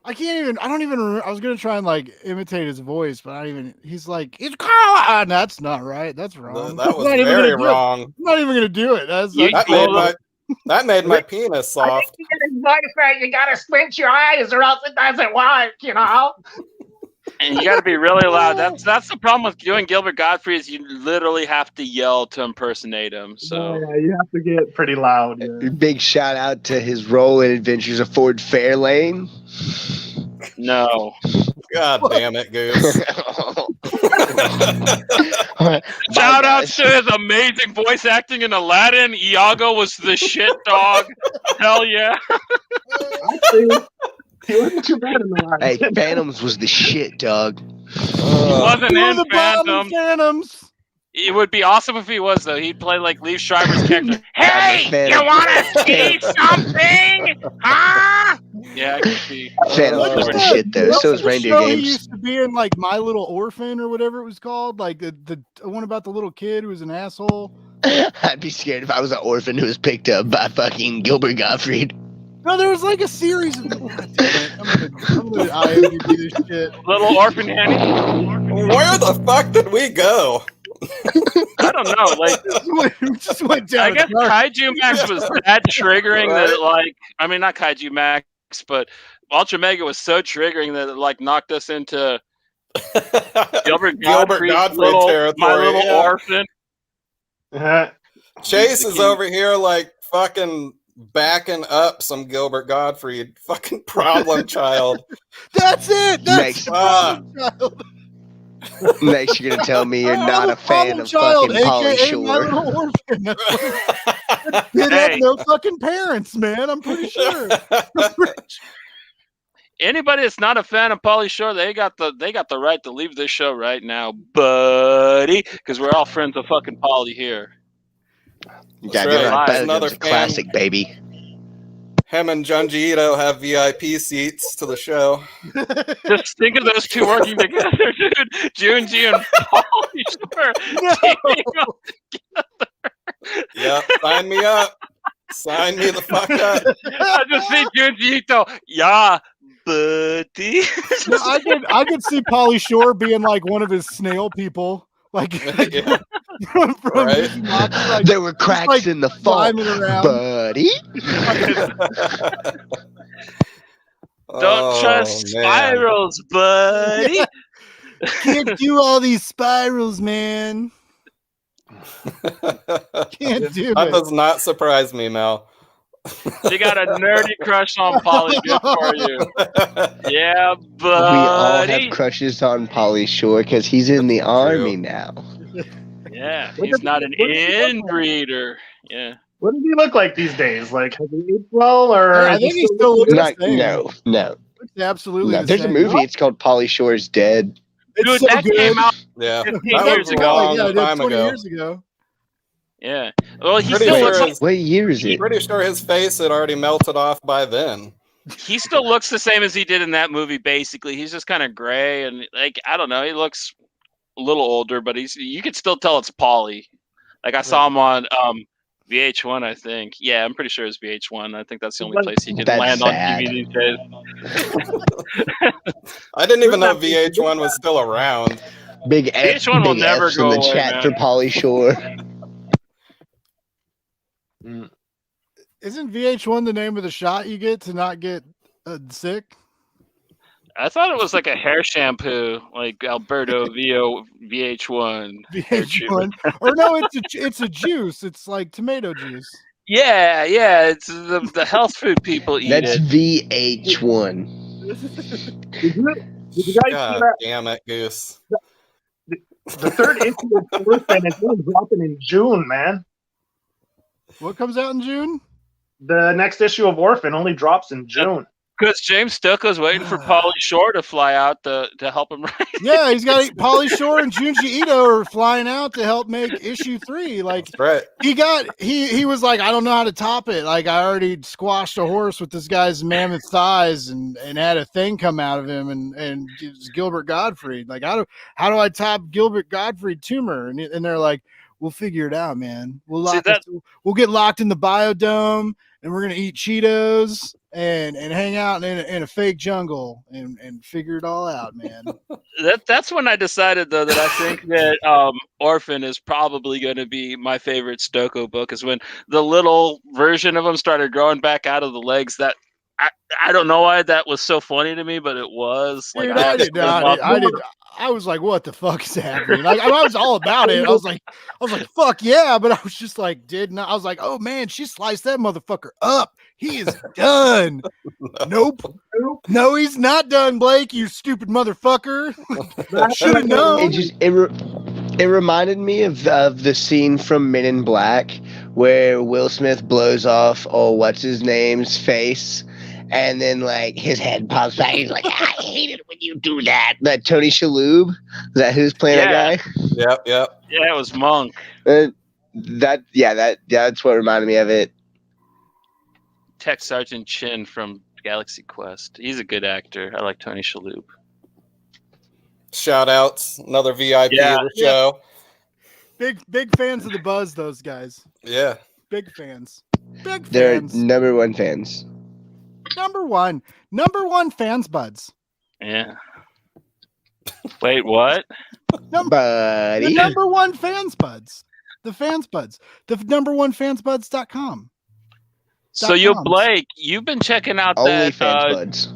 I don't even remember. I was gonna try and like imitate his voice, but he's like, it's Carl. That's not right. That's wrong. That was very wrong. I'm not even gonna do it. That made my penis soft. You gotta squint your eyes, or else it doesn't work. And you got to be really loud. That's the problem with doing Gilbert Gottfried is you literally have to yell to impersonate him. So yeah, you have to get pretty loud. Yeah. Big shout out to his role in Adventures of Ford Fairlane. No. God damn it, Goose. Shout out to his amazing voice acting in Aladdin. Iago was the shit dog. Hell yeah. He wasn't too bad in the line. Hey, Phantoms was the shit, dog. He wasn't in Phantoms. It would be awesome if he was, though. He'd play like Liev Schreiber's character. Hey, you want to see something? Huh? Yeah, I can see. Phantoms was the shit, though. So was Reindeer Games. He used to be in like My Little Orphan or whatever it was called, like the one about the little kid who was an asshole. I'd be scared if I was an orphan who was picked up by fucking Gilbert Gottfried. No, there was like a series of. God damn it. I'm gonna IMDb this shit. Little Orphan Henny. Where the fuck did we go? I don't know. Like, we just went down. I guess Kaiju Max was that triggering that it, like, I mean, not Kaiju Max, but Ultra Mega was so triggering that it like knocked us into Gilbert Gottfried territory. My Little Orphan. Chase is over here like fucking backing up some Gilbert Gottfried fucking problem child. That's it. That's the problem child. Next, you're gonna tell me you're not a fan of fucking Pauly Shore. Kid had no fucking parents, man. I'm pretty sure. Anybody that's not a fan of Pauly Shore, they got the right to leave this show right now, buddy, because we're all friends of fucking Pauly here. You gotta do it better. Another classic, baby. Him and Junji Ito have VIP seats to the show. Just think of those two working together, dude. Junji and Pauly Shore teaming up together. Yeah, sign me up. Sign me the fuck up. I just see Junji Ito. Yeah, buddy. I could see Pauly Shore being like one of his snail people. Like, yeah. from Right? like, there were cracks like in the fall, buddy. Don't trust spirals, buddy. Yeah. Can't do all these spirals, man. Can't do that it. does not surprise me, Mel. You got a nerdy crush on Pauly. Good for you. Yeah, buddy. We all have crushes on Pauly Shore because he's in the army now. Yeah, he's not an inbreeder. Yeah. What does he look like these days? Like, has he aged well, or I think he still looks the same. No. It's absolutely. No, there's a movie. It's called Pauly Shore's Dead. It's Dude, so that good. came out Yeah, 15 that years was a ago. long Yeah, time 20 ago. years ago. Yeah. Well, he Pretty still sure looks like What year is it? Pretty sure his face had already melted off by then. he still looks the same as he did in that movie. Basically, he's just kind of gray and like I don't know. He looks a little older, but you could still tell it's Pauly. Like I saw him on VH1, I think. Yeah, I'm pretty sure it's VH1. I think that's the only place he can land on TV these days. I didn't even know VH1 was still around. Big VH1 will never F's go in the away, chat man. for Pauly Shore. Isn't VH1 the name of the shot you get to not get sick? I thought it was like a hair shampoo, like Alberto VH1 hair treatment. VH1, or no, it's a juice. It's like tomato juice. Yeah, it's the health food people eat That's it. VH1. Did you guys see God that? damn it, Goose. The third issue of Orphan is only dropping in June, man. What comes out in June? The next issue of Orphan only drops in June. Because James Stucco's waiting for Pauly Shore to fly out to help him write. Yeah, he's got Pauly Shore and Junji Ito are flying out to help make issue 3. Like That's right. he was like, I don't know how to top it. Like I already squashed a horse with this guy's mammoth thighs and had a thing come out of him and it was Gilbert Gottfried. Like how do I top Gilbert Gottfried tumor? And they're like, we'll figure it out, man. We'll get locked in the biodome and we're gonna eat Cheetos and hang out in a fake jungle and figure it all out, man. That's when I decided though that I think that Orphan is probably going to be my favorite Stocco book. Is when the little version of him started growing back out of the legs. That I don't know why that was so funny to me, but it was. Like Dude, I was like, what the fuck is happening? Like I was all about it. I was like, fuck yeah, but I was just like, I was like, oh man, she sliced that motherfucker up. He is done. Nope. No, he's not done, Blake, you stupid motherfucker. Should have known. It reminded me of the scene from Men in Black where Will Smith blows off what's his name's face, and then like his head pops back. He's like, I hate it when you do that. That Tony Shalhoub, is that who's playing that guy? Yep. Yeah, it was Monk. That's what reminded me of it. Tech Sergeant Chin from Galaxy Quest. He's a good actor. I like Tony Shalhoub. Shout outs. Another VIP of the show. Big fans of the buzz, those guys. Yeah. Big fans. They're number one fans. Number one fans buds. Yeah. Wait, what? Buddy. The number one fans buds. The fans buds. The number one fansbuds.com. So Blake, you've been checking out Only that buds.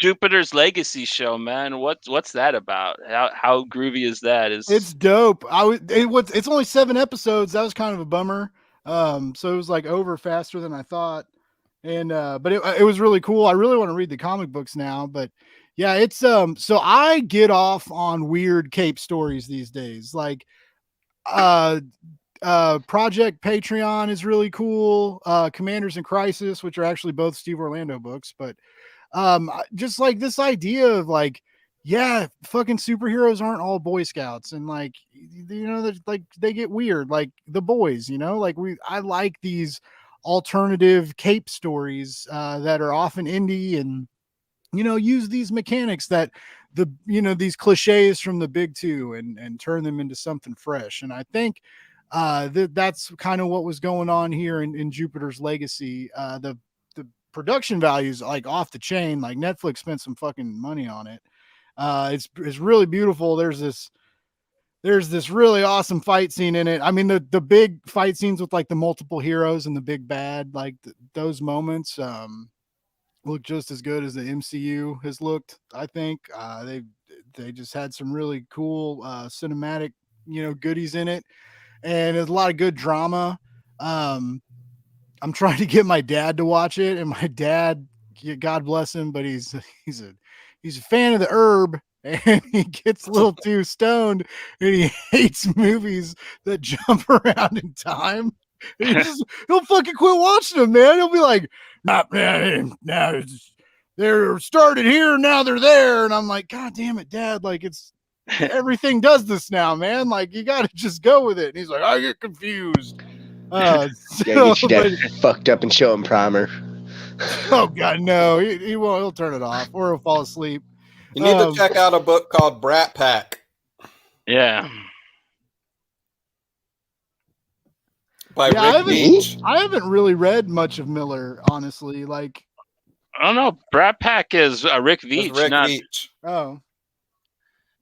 Jupiter's Legacy show, man. What's that about? How groovy is that? It's dope. It's only 7 episodes. That was kind of a bummer. So it was like over faster than I thought. And but it was really cool. I really want to read the comic books now, but yeah, it's so I get off on weird cape stories these days. Like Project Patreon is really cool. Commanders in Crisis, which are actually both Steve Orlando books, but just like this idea of like, yeah, fucking superheroes aren't all Boy Scouts, and like, you know, like they get weird, like The Boys, you know, like I like these alternative cape stories that are often indie and, you know, use these mechanics that these cliches from the big two and turn them into something fresh. And I think that's kind of what was going on here in Jupiter's Legacy. The production values like off the chain. Like Netflix spent some fucking money on it. It's really beautiful. There's this really awesome fight scene in it. I mean, the big fight scenes with like the multiple heroes and the big bad, like those moments look just as good as the MCU has looked. I think they just had some really cool cinematic, goodies in it, and there's a lot of good drama. I'm trying to get my dad to watch it, and my dad, God bless him, but he's a fan of the herb, and he gets a little too stoned, and he hates movies that jump around in time. He'll fucking quit watching them, man. He'll be like, "Nah, man, now they're started here, now they're there," and I'm like, "God damn it, Dad! Like it's everything does this now, man. Like you got to just go with it." And he's like, "I get confused." Yeah, get your dad fucked up and show him Primer. Oh God, no, he won't. He'll turn it off or he'll fall asleep. You need to check out a book called Brat Pack. Yeah. By Rick Beach. I haven't really read much of Miller, honestly. Like, I don't know. Brat Pack is Rick Veitch. Veitch. Oh.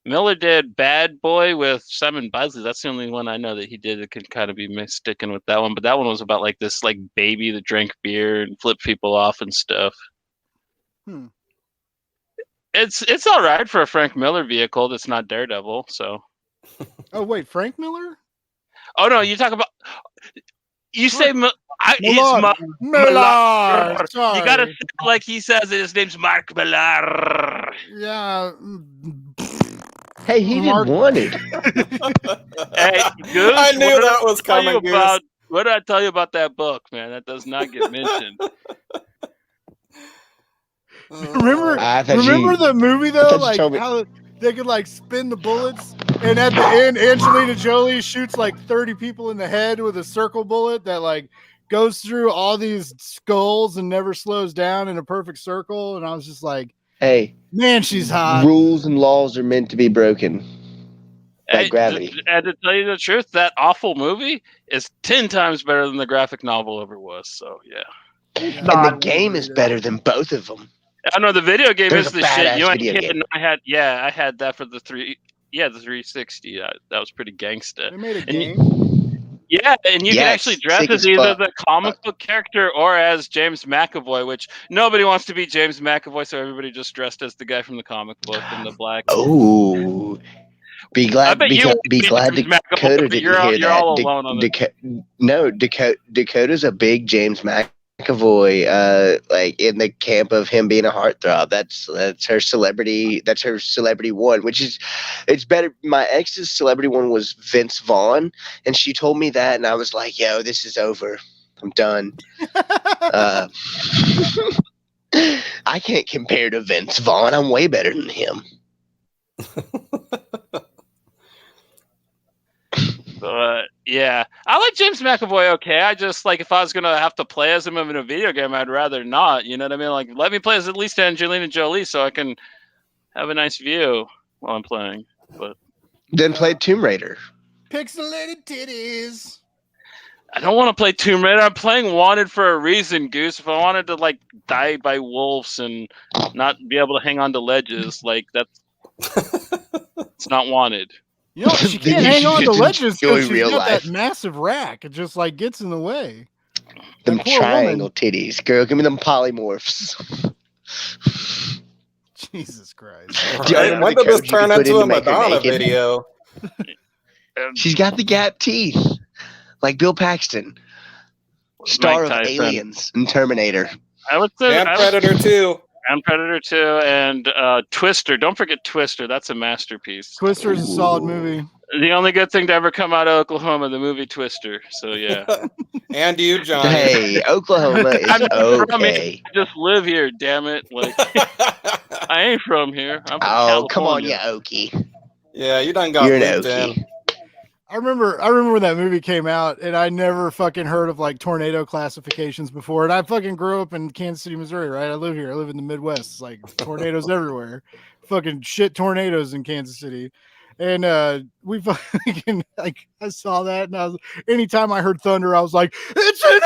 Miller did Bad Boy with Simon Bisley. That's the only one I know that he did. It could kind of be sticking with that one. But that one was about like this like baby that drank beer and flipped people off and stuff. It's all right for a Frank Miller vehicle that's not Daredevil. So. Oh wait, Frank Miller? Oh no, you talk about. You say he's Millard. Millard. You Sorry. gotta say it like he says it. His name's Mark Millar. Yeah. Hey, he Mark- didn't want it. Hey, Goose, I knew what did that I was tell you coming, Goose. about? What did I tell you about that book, man? That does not get mentioned. Remember I thought the movie though? thought you Like told me- how they could like spin the bullets, and at the end, Angelina Jolie shoots like 30 people in the head with a circle bullet that like goes through all these skulls and never slows down in a perfect circle. And I was just like, Hey, man, she's hot. rules and laws are meant to be broken. Like Hey, gravity. And to tell you the truth, that awful movie is 10 times better than the graphic novel ever was. So yeah. Yeah, And the I game agree is there. better than both of them. I know the video game There's is a the shit. badass You ain't video kidding. game. I had that for the 360. That was pretty gangsta. They made a And game. Yeah, and you can Yes, actually dress sick as as either fuck. the comic book character or as James McAvoy, which nobody wants to be James McAvoy, so everybody just dressed as the guy from the comic book in the black. Oh, be I glad. bet you won't Be be glad James Dakota McAvoy, but didn't you're hear you're that. all alone on it. Dakota's a big James McAvoy. Like in the camp of him being a heartthrob. That's her celebrity. That's her celebrity one, which is it's better. My ex's celebrity one was Vince Vaughn, and she told me that, and I was like, "Yo, this is over. I'm done." I can't compare to Vince Vaughn. I'm way better than him. But yeah, I like James McAvoy. Okay, I just like if I was gonna have to play as him in a video game, I'd rather not. You know what I mean? Like, let me play as at least Angelina Jolie, so I can have a nice view while I'm playing. But Then played Tomb Raider. Pixelated titties. I don't want to play Tomb Raider. I'm playing Wanted for a reason, Goose. If I wanted to like die by wolves and not be able to hang on to ledges, like that's it's not Wanted. You know, she Then can't you hang should on to just ledges enjoy because she's real got life. that massive rack. It just like gets in the way. Them That poor triangle woman. titties. Girl, give me them polymorphs. Jesus Christ. Do y'all Right? remember When the did this codes you turn could put into in a to make her Madonna naked? video? She's got the gap teeth. Like Bill Paxton. Star of Tyson. Aliens and Terminator. I would say And Predator 2. And Predator 2 and Twister. Don't forget Twister. That's a masterpiece. Twister is a solid Ooh. movie. The only good thing to ever come out of Oklahoma, the movie Twister. So yeah. And you, Johnny. Hey, Oklahoma is I'm not from here. okay. I just live here, damn it. Like I ain't from here. I'm from Oh, come on, California. you Okie. Yeah, you done got You're an looped Okie. in. I remember when that movie came out, and I never fucking heard of like tornado classifications before. And I fucking grew up in Kansas City, Missouri, right? I live here. I live in the Midwest. It's like tornadoes everywhere. Fucking shit tornadoes in Kansas City. And we fucking like I saw that, and anytime I heard thunder, I was like, it's an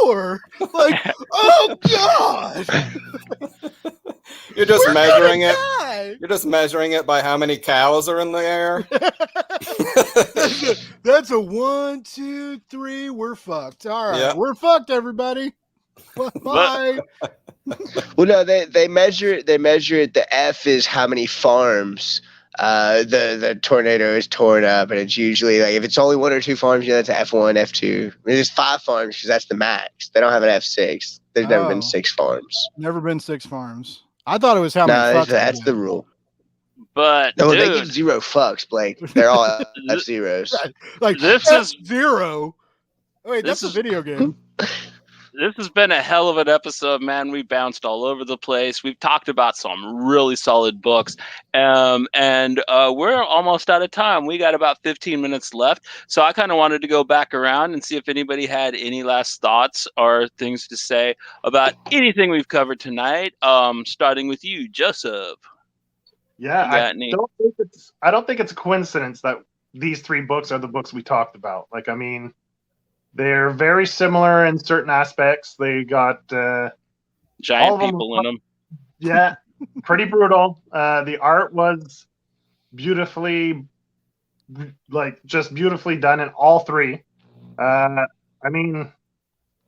F4. Like, oh god. You're just We're measuring gonna it. die. You're just measuring it by how many cows are in the air. That's a 1, 2, 3. We're fucked. All right, Yeah. we're fucked, everybody. Bye. Well, no, they measure it. They measure it. The F is how many farms the tornado is torn up, and it's usually like if it's only 1 or 2 farms, that's F1, F2. There's 5 farms because that's the max. They don't have an F6. There's never been Oh. 6 farms. Never been 6 farms. I thought it was how many No, fucks. that's they the get. rule. But No, dude, they give 0 fucks, Blake. They're all F0s. Like This is- F0. Wait, this that's is- a video game. this has been a hell of an episode, man. We bounced all over the place. We've talked about some really solid books. And we're almost out of time. We got about 15 minutes left. So I kind of wanted to go back around and see if anybody had any last thoughts or things to say about anything we've covered tonight. Starting with you, Joseph. Yeah, You got any? I don't think it's a coincidence that these 3 books are the books we talked about. Like, I mean, they're very similar in certain aspects. They got all Giant of them people in them. yeah, pretty brutal. The art was beautifully, like, just beautifully done in all 3. I mean,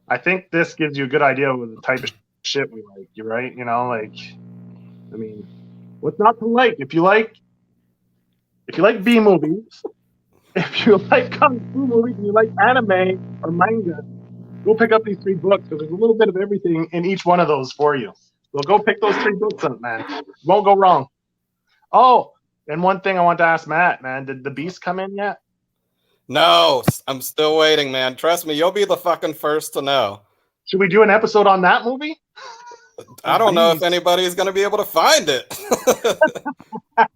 I think this gives you a good idea of the type of shit we like. You're right, you know, like, I mean, What's not to like? If you like B movies, if you like kung fu movies, and you like anime or manga, go pick up these 3 books because there's a little bit of everything in each one of those for you. So go pick those 3 books up, man. Won't go wrong. Oh, and one thing I want to ask Matt, man, did the Beast come in yet? No, I'm still waiting, man. Trust me, you'll be the fucking first to know. Should we do an episode on that movie? I don't know if anybody's gonna be able to find it.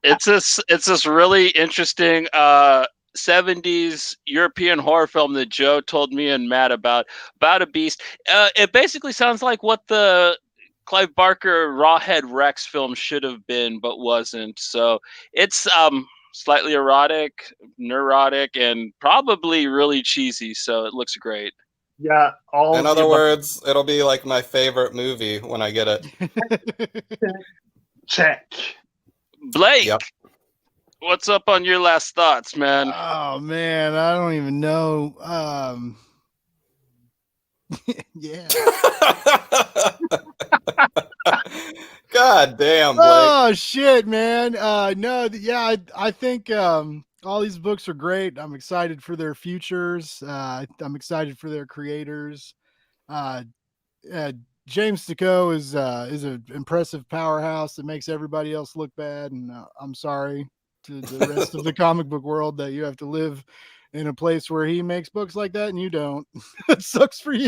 It's this really interesting 70s European horror film that Joe told me and Matt about a beast. It basically sounds like what the Clive Barker Rawhead Rex film should have been, but wasn't. So it's slightly erotic, neurotic, and probably really cheesy. So it looks great. Yeah. In other words, it'll be like my favorite movie when I get it. Check. Blake, Yep. what's up on your last thoughts, man? Oh man, I don't even know. Yeah. God damn, Blake. Oh shit, man. No, yeah, I think all these books are great. I'm excited for their futures. I'm excited for their creators. James Sicko is an impressive powerhouse that makes everybody else look bad, and I'm sorry to the rest of the comic book world that you have to live in a place where he makes books like that and you don't. It sucks for you.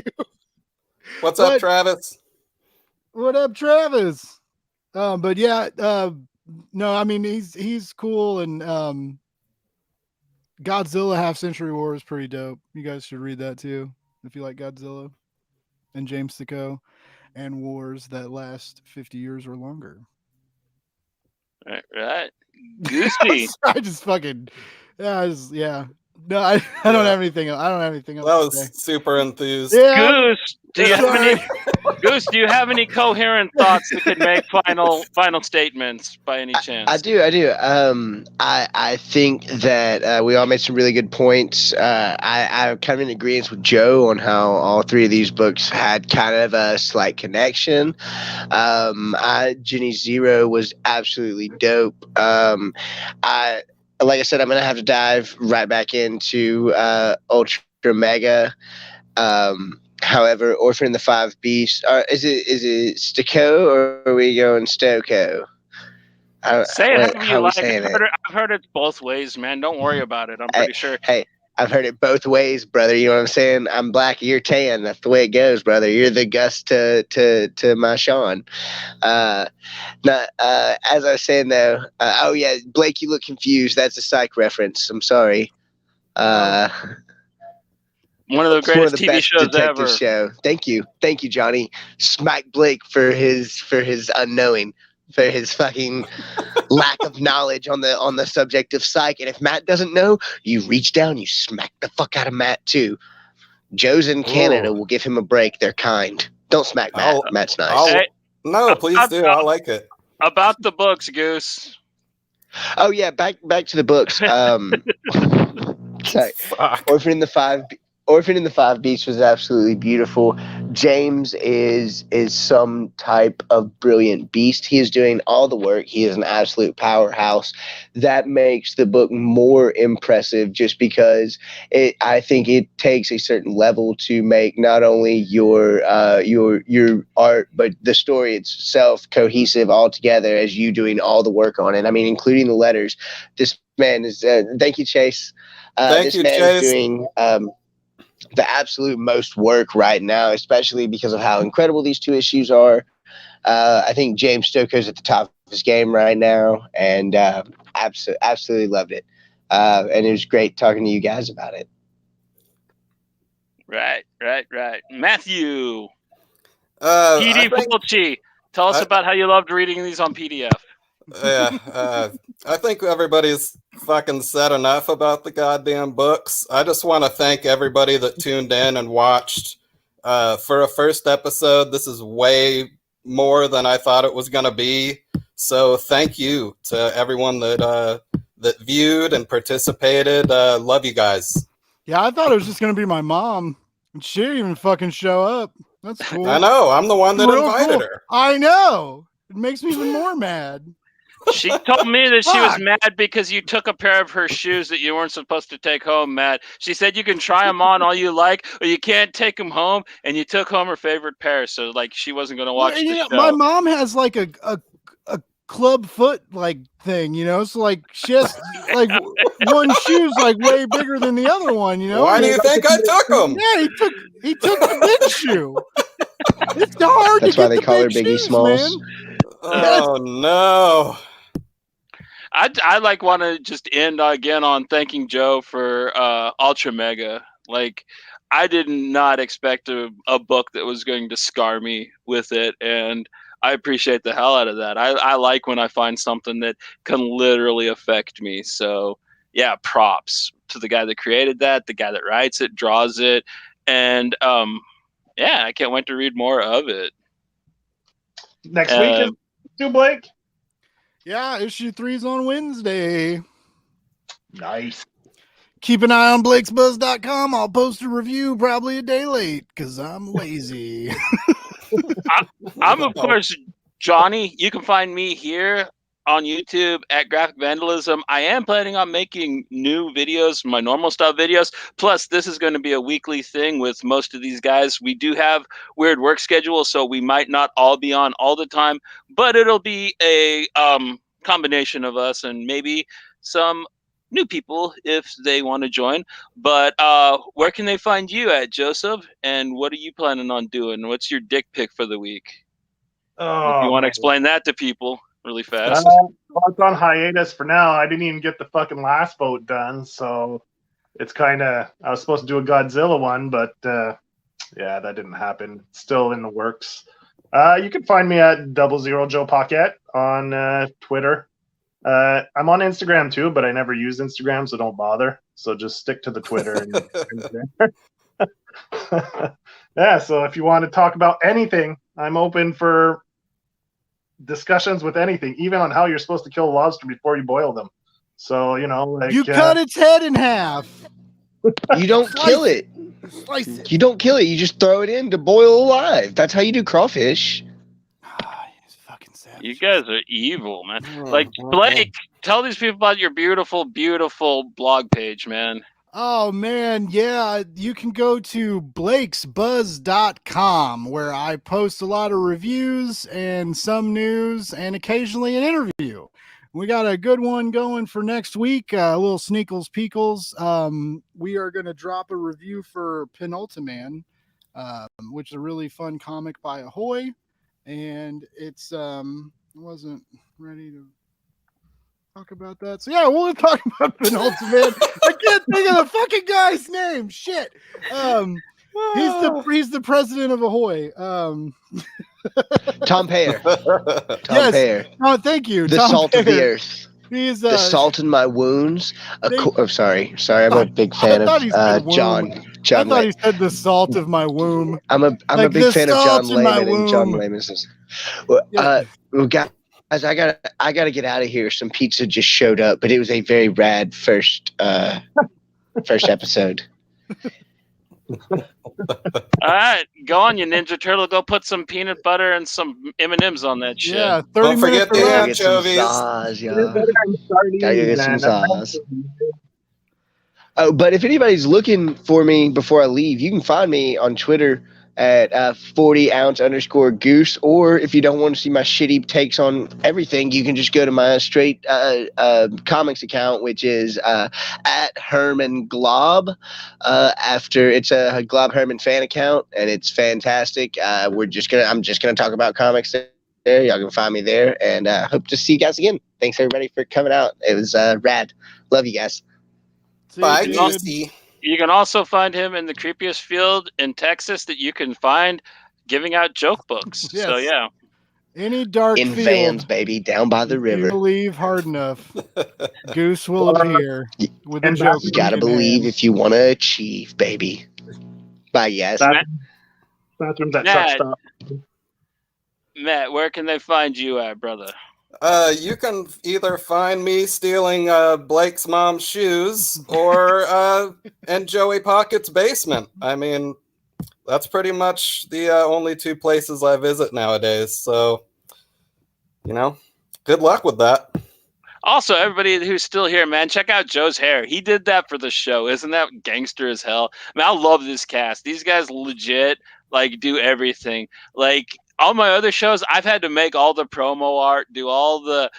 What's up, Travis? What up, Travis? But yeah, no, I mean he's cool, and Godzilla Half Century War is pretty dope. You guys should read that too if you like Godzilla and James Sicko and wars that last 50 years or longer. Right. Goosey. I just fucking yeah. No, I don't have anything. I don't have anything else. That to was say. super enthused. Yeah. Goose, do you have any coherent thoughts that could make final statements by any chance? I do. I think that we all made some really good points. I'm kind of in agreement with Joe on how all 3 of these books had kind of a slight connection. Jenny Zero was absolutely dope. Like I said, I'm going to have to dive right back into Ultra Mega. However, Orphan and the 5 Beasts, is it Stocko or are we going Stoko? Say it however you like. I've heard it both ways, man. Don't worry about it. I'm pretty sure. Hey, I've heard it both ways, brother. You know what I'm saying? I'm black, you're tan. That's the way it goes, brother. You're the Gus to my Sean. As I was saying though, oh yeah, Blake, you look confused. That's a Psych reference. I'm sorry. One of the greatest TV shows ever. Show. Thank you, Johnny. Smack Blake for his unknowing, for his fucking lack of knowledge on the subject of Psych. And if Matt doesn't know, you reach down, you smack the fuck out of Matt too. Joe's in Canada. We'll give him a break. They're kind. Don't smack Matt. Matt's nice. No, please do. I like it. About the books, Goose. Oh yeah, back to the books. Sorry. Orphan and the 5 Beasts was absolutely beautiful. James is some type of brilliant beast. He is doing all the work. He is an absolute powerhouse. That makes the book more impressive just because I think it takes a certain level to make not only your art, but the story itself cohesive all together as you doing all the work on it. I mean, including the letters. This man is, thank you, Chase. Thank you, Chase. Is doing the absolute most work right now, especially because of how incredible these 2 issues are. I think James Stoker's at the top of his game right now, and absolutely loved it. And it was great talking to you guys about it. Right. Matthew. PD Fulci, tell us about how you loved reading these on PDF. Yeah, I think everybody's fucking said enough about the goddamn books. I just want to thank everybody that tuned in and watched. For a first episode, this is way more than I thought it was going to be. So thank you to everyone that viewed and participated. Love you guys. Yeah, I thought it was just going to be my mom. And she didn't even fucking show up. That's cool. I know. I'm the one that invited her. I know. It makes me even more mad. She told me that she was mad because you took a pair of her shoes that you weren't supposed to take home, Matt. She said you can try them on all you like, or you can't take them home, and you took home her favorite pair. So, like, she wasn't going to watch the show. My mom has like a club foot like thing, so like she has like one shoe's like way bigger than the other one, Why do you think I took them? Yeah, he took the big shoe. It's hard. That's to why get they the call her big Biggie shoes, Smalls. Man. Oh no. I like want to just end again on thanking Joe for Ultra Mega. Like, I did not expect a book that was going to scar me with it, and I appreciate the hell out of that. I like when I find something that can literally affect me. So yeah, props to the guy that created that, the guy that writes it, draws it, and yeah, I can't wait to read more of it. Next week is due, Blake. Yeah, issue 3's on Wednesday. Nice. Keep an eye on blakesbuzz.com. I'll post a review probably a day late because I'm lazy. I'm of course Johnny. You can find me here on YouTube at Graphic Vandalism. I am planning on making new videos, my normal style videos. Plus, this is going to be a weekly thing with most of these guys. We do have weird work schedules, so we might not all be on all the time, but it'll be a combination of us and maybe some new people if they want to join. But where can they find you at, Joseph? And what are you planning on doing? What's your dick pic for the week? If you want to explain that to people really fast. Well, it's on hiatus for now. I didn't even get the fucking last boat done, so it's kind of. I was supposed to do a Godzilla one, but yeah, that didn't happen. It's still in the works. You can find me at 00 Joe Pocket on Twitter. I'm on Instagram too, but I never use Instagram, so don't bother. So just stick to the Twitter. Yeah, so if you want to talk about anything, I'm open for discussions with anything, even on how you're supposed to kill a lobster before you boil them. So, like you cut its head in half. You don't kill it. Slice it. You don't kill it. You just throw it in to boil alive. That's how you do crawfish. Fucking savage. You guys are evil, man. Like, Blake, tell these people about your beautiful, beautiful blog page, man. Oh, man. Yeah. You can go to blakesbuzz.com where I post a lot of reviews and some news and occasionally an interview. We got a good one going for next week. A little sneakles peekles. We are going to drop a review for Penultiman, which is a really fun comic by Ahoy. And it's wasn't ready to talk about that. So yeah, we'll talk about Penultimate. I can't think of the fucking guy's name. Shit. He's the president of Ahoy. Tom Payer. Yes. Payer. Oh, thank you. The Tom salt Payer. of the earth. He's the salt in my wounds. Sorry. I'm a big fan of John. I thought he said the salt of my womb. I'm a big fan of John Layman and John Layman's. Guys, I gotta get out of here. Some pizza just showed up, but it was a very rad first episode. All right, go on, you Ninja Turtle. Go put some peanut butter and some M&Ms on that shit. Yeah, 30 Don't forget the minutes. anchovies. Gotta get some sauce. Oh, but if anybody's looking for me before I leave, you can find me on Twitter at 40ounce_goose, or if you don't want to see my shitty takes on everything, you can just go to my straight comics account, which is at Herman Glob. After it's a Glob Herman fan account, and it's fantastic. I'm just gonna talk about comics there. Y'all can find me there, and hope to see you guys again. Thanks everybody for coming out. It was rad. Love you guys. Bye, Juicy. You can also find him in the creepiest field in Texas that you can find, giving out joke books. Yes. So yeah, any dark in field, vans, baby, down by the river. If you believe hard enough, Goose will appear with a joke. You gotta believe if you want to achieve, baby. Bye, guys. Bathrooms at truck stop. Matt, where can they find you at, brother? You can either find me stealing Blake's mom's shoes or in Joey Pocket's basement. I mean, that's pretty much the only two places I visit nowadays. So, Good luck with that. Also, everybody who's still here, man, check out Joe's hair. He did that for the show. Isn't that gangster as hell? I mean, I love this cast. These guys legit like do everything. Like all my other shows, I've had to make all the promo art, do all the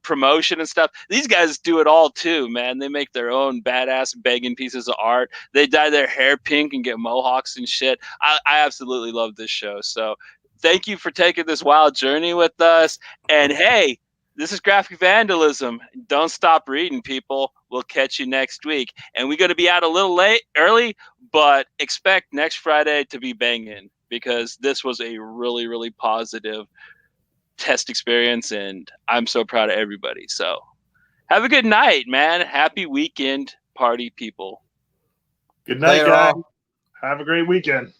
promotion and stuff. These guys do it all too, man. They make their own badass begging pieces of art. They dye their hair pink and get mohawks and shit. I absolutely love this show. So thank you for taking this wild journey with us. And hey, this is Graphic Vandalism. Don't stop reading, people. We'll catch you next week. And we're going to be out a little early, but expect next Friday to be banging because this was a really, really positive test experience, and I'm so proud of everybody. So have a good night, man. Happy weekend, party people. Good night, Later guys. all. Have a great weekend.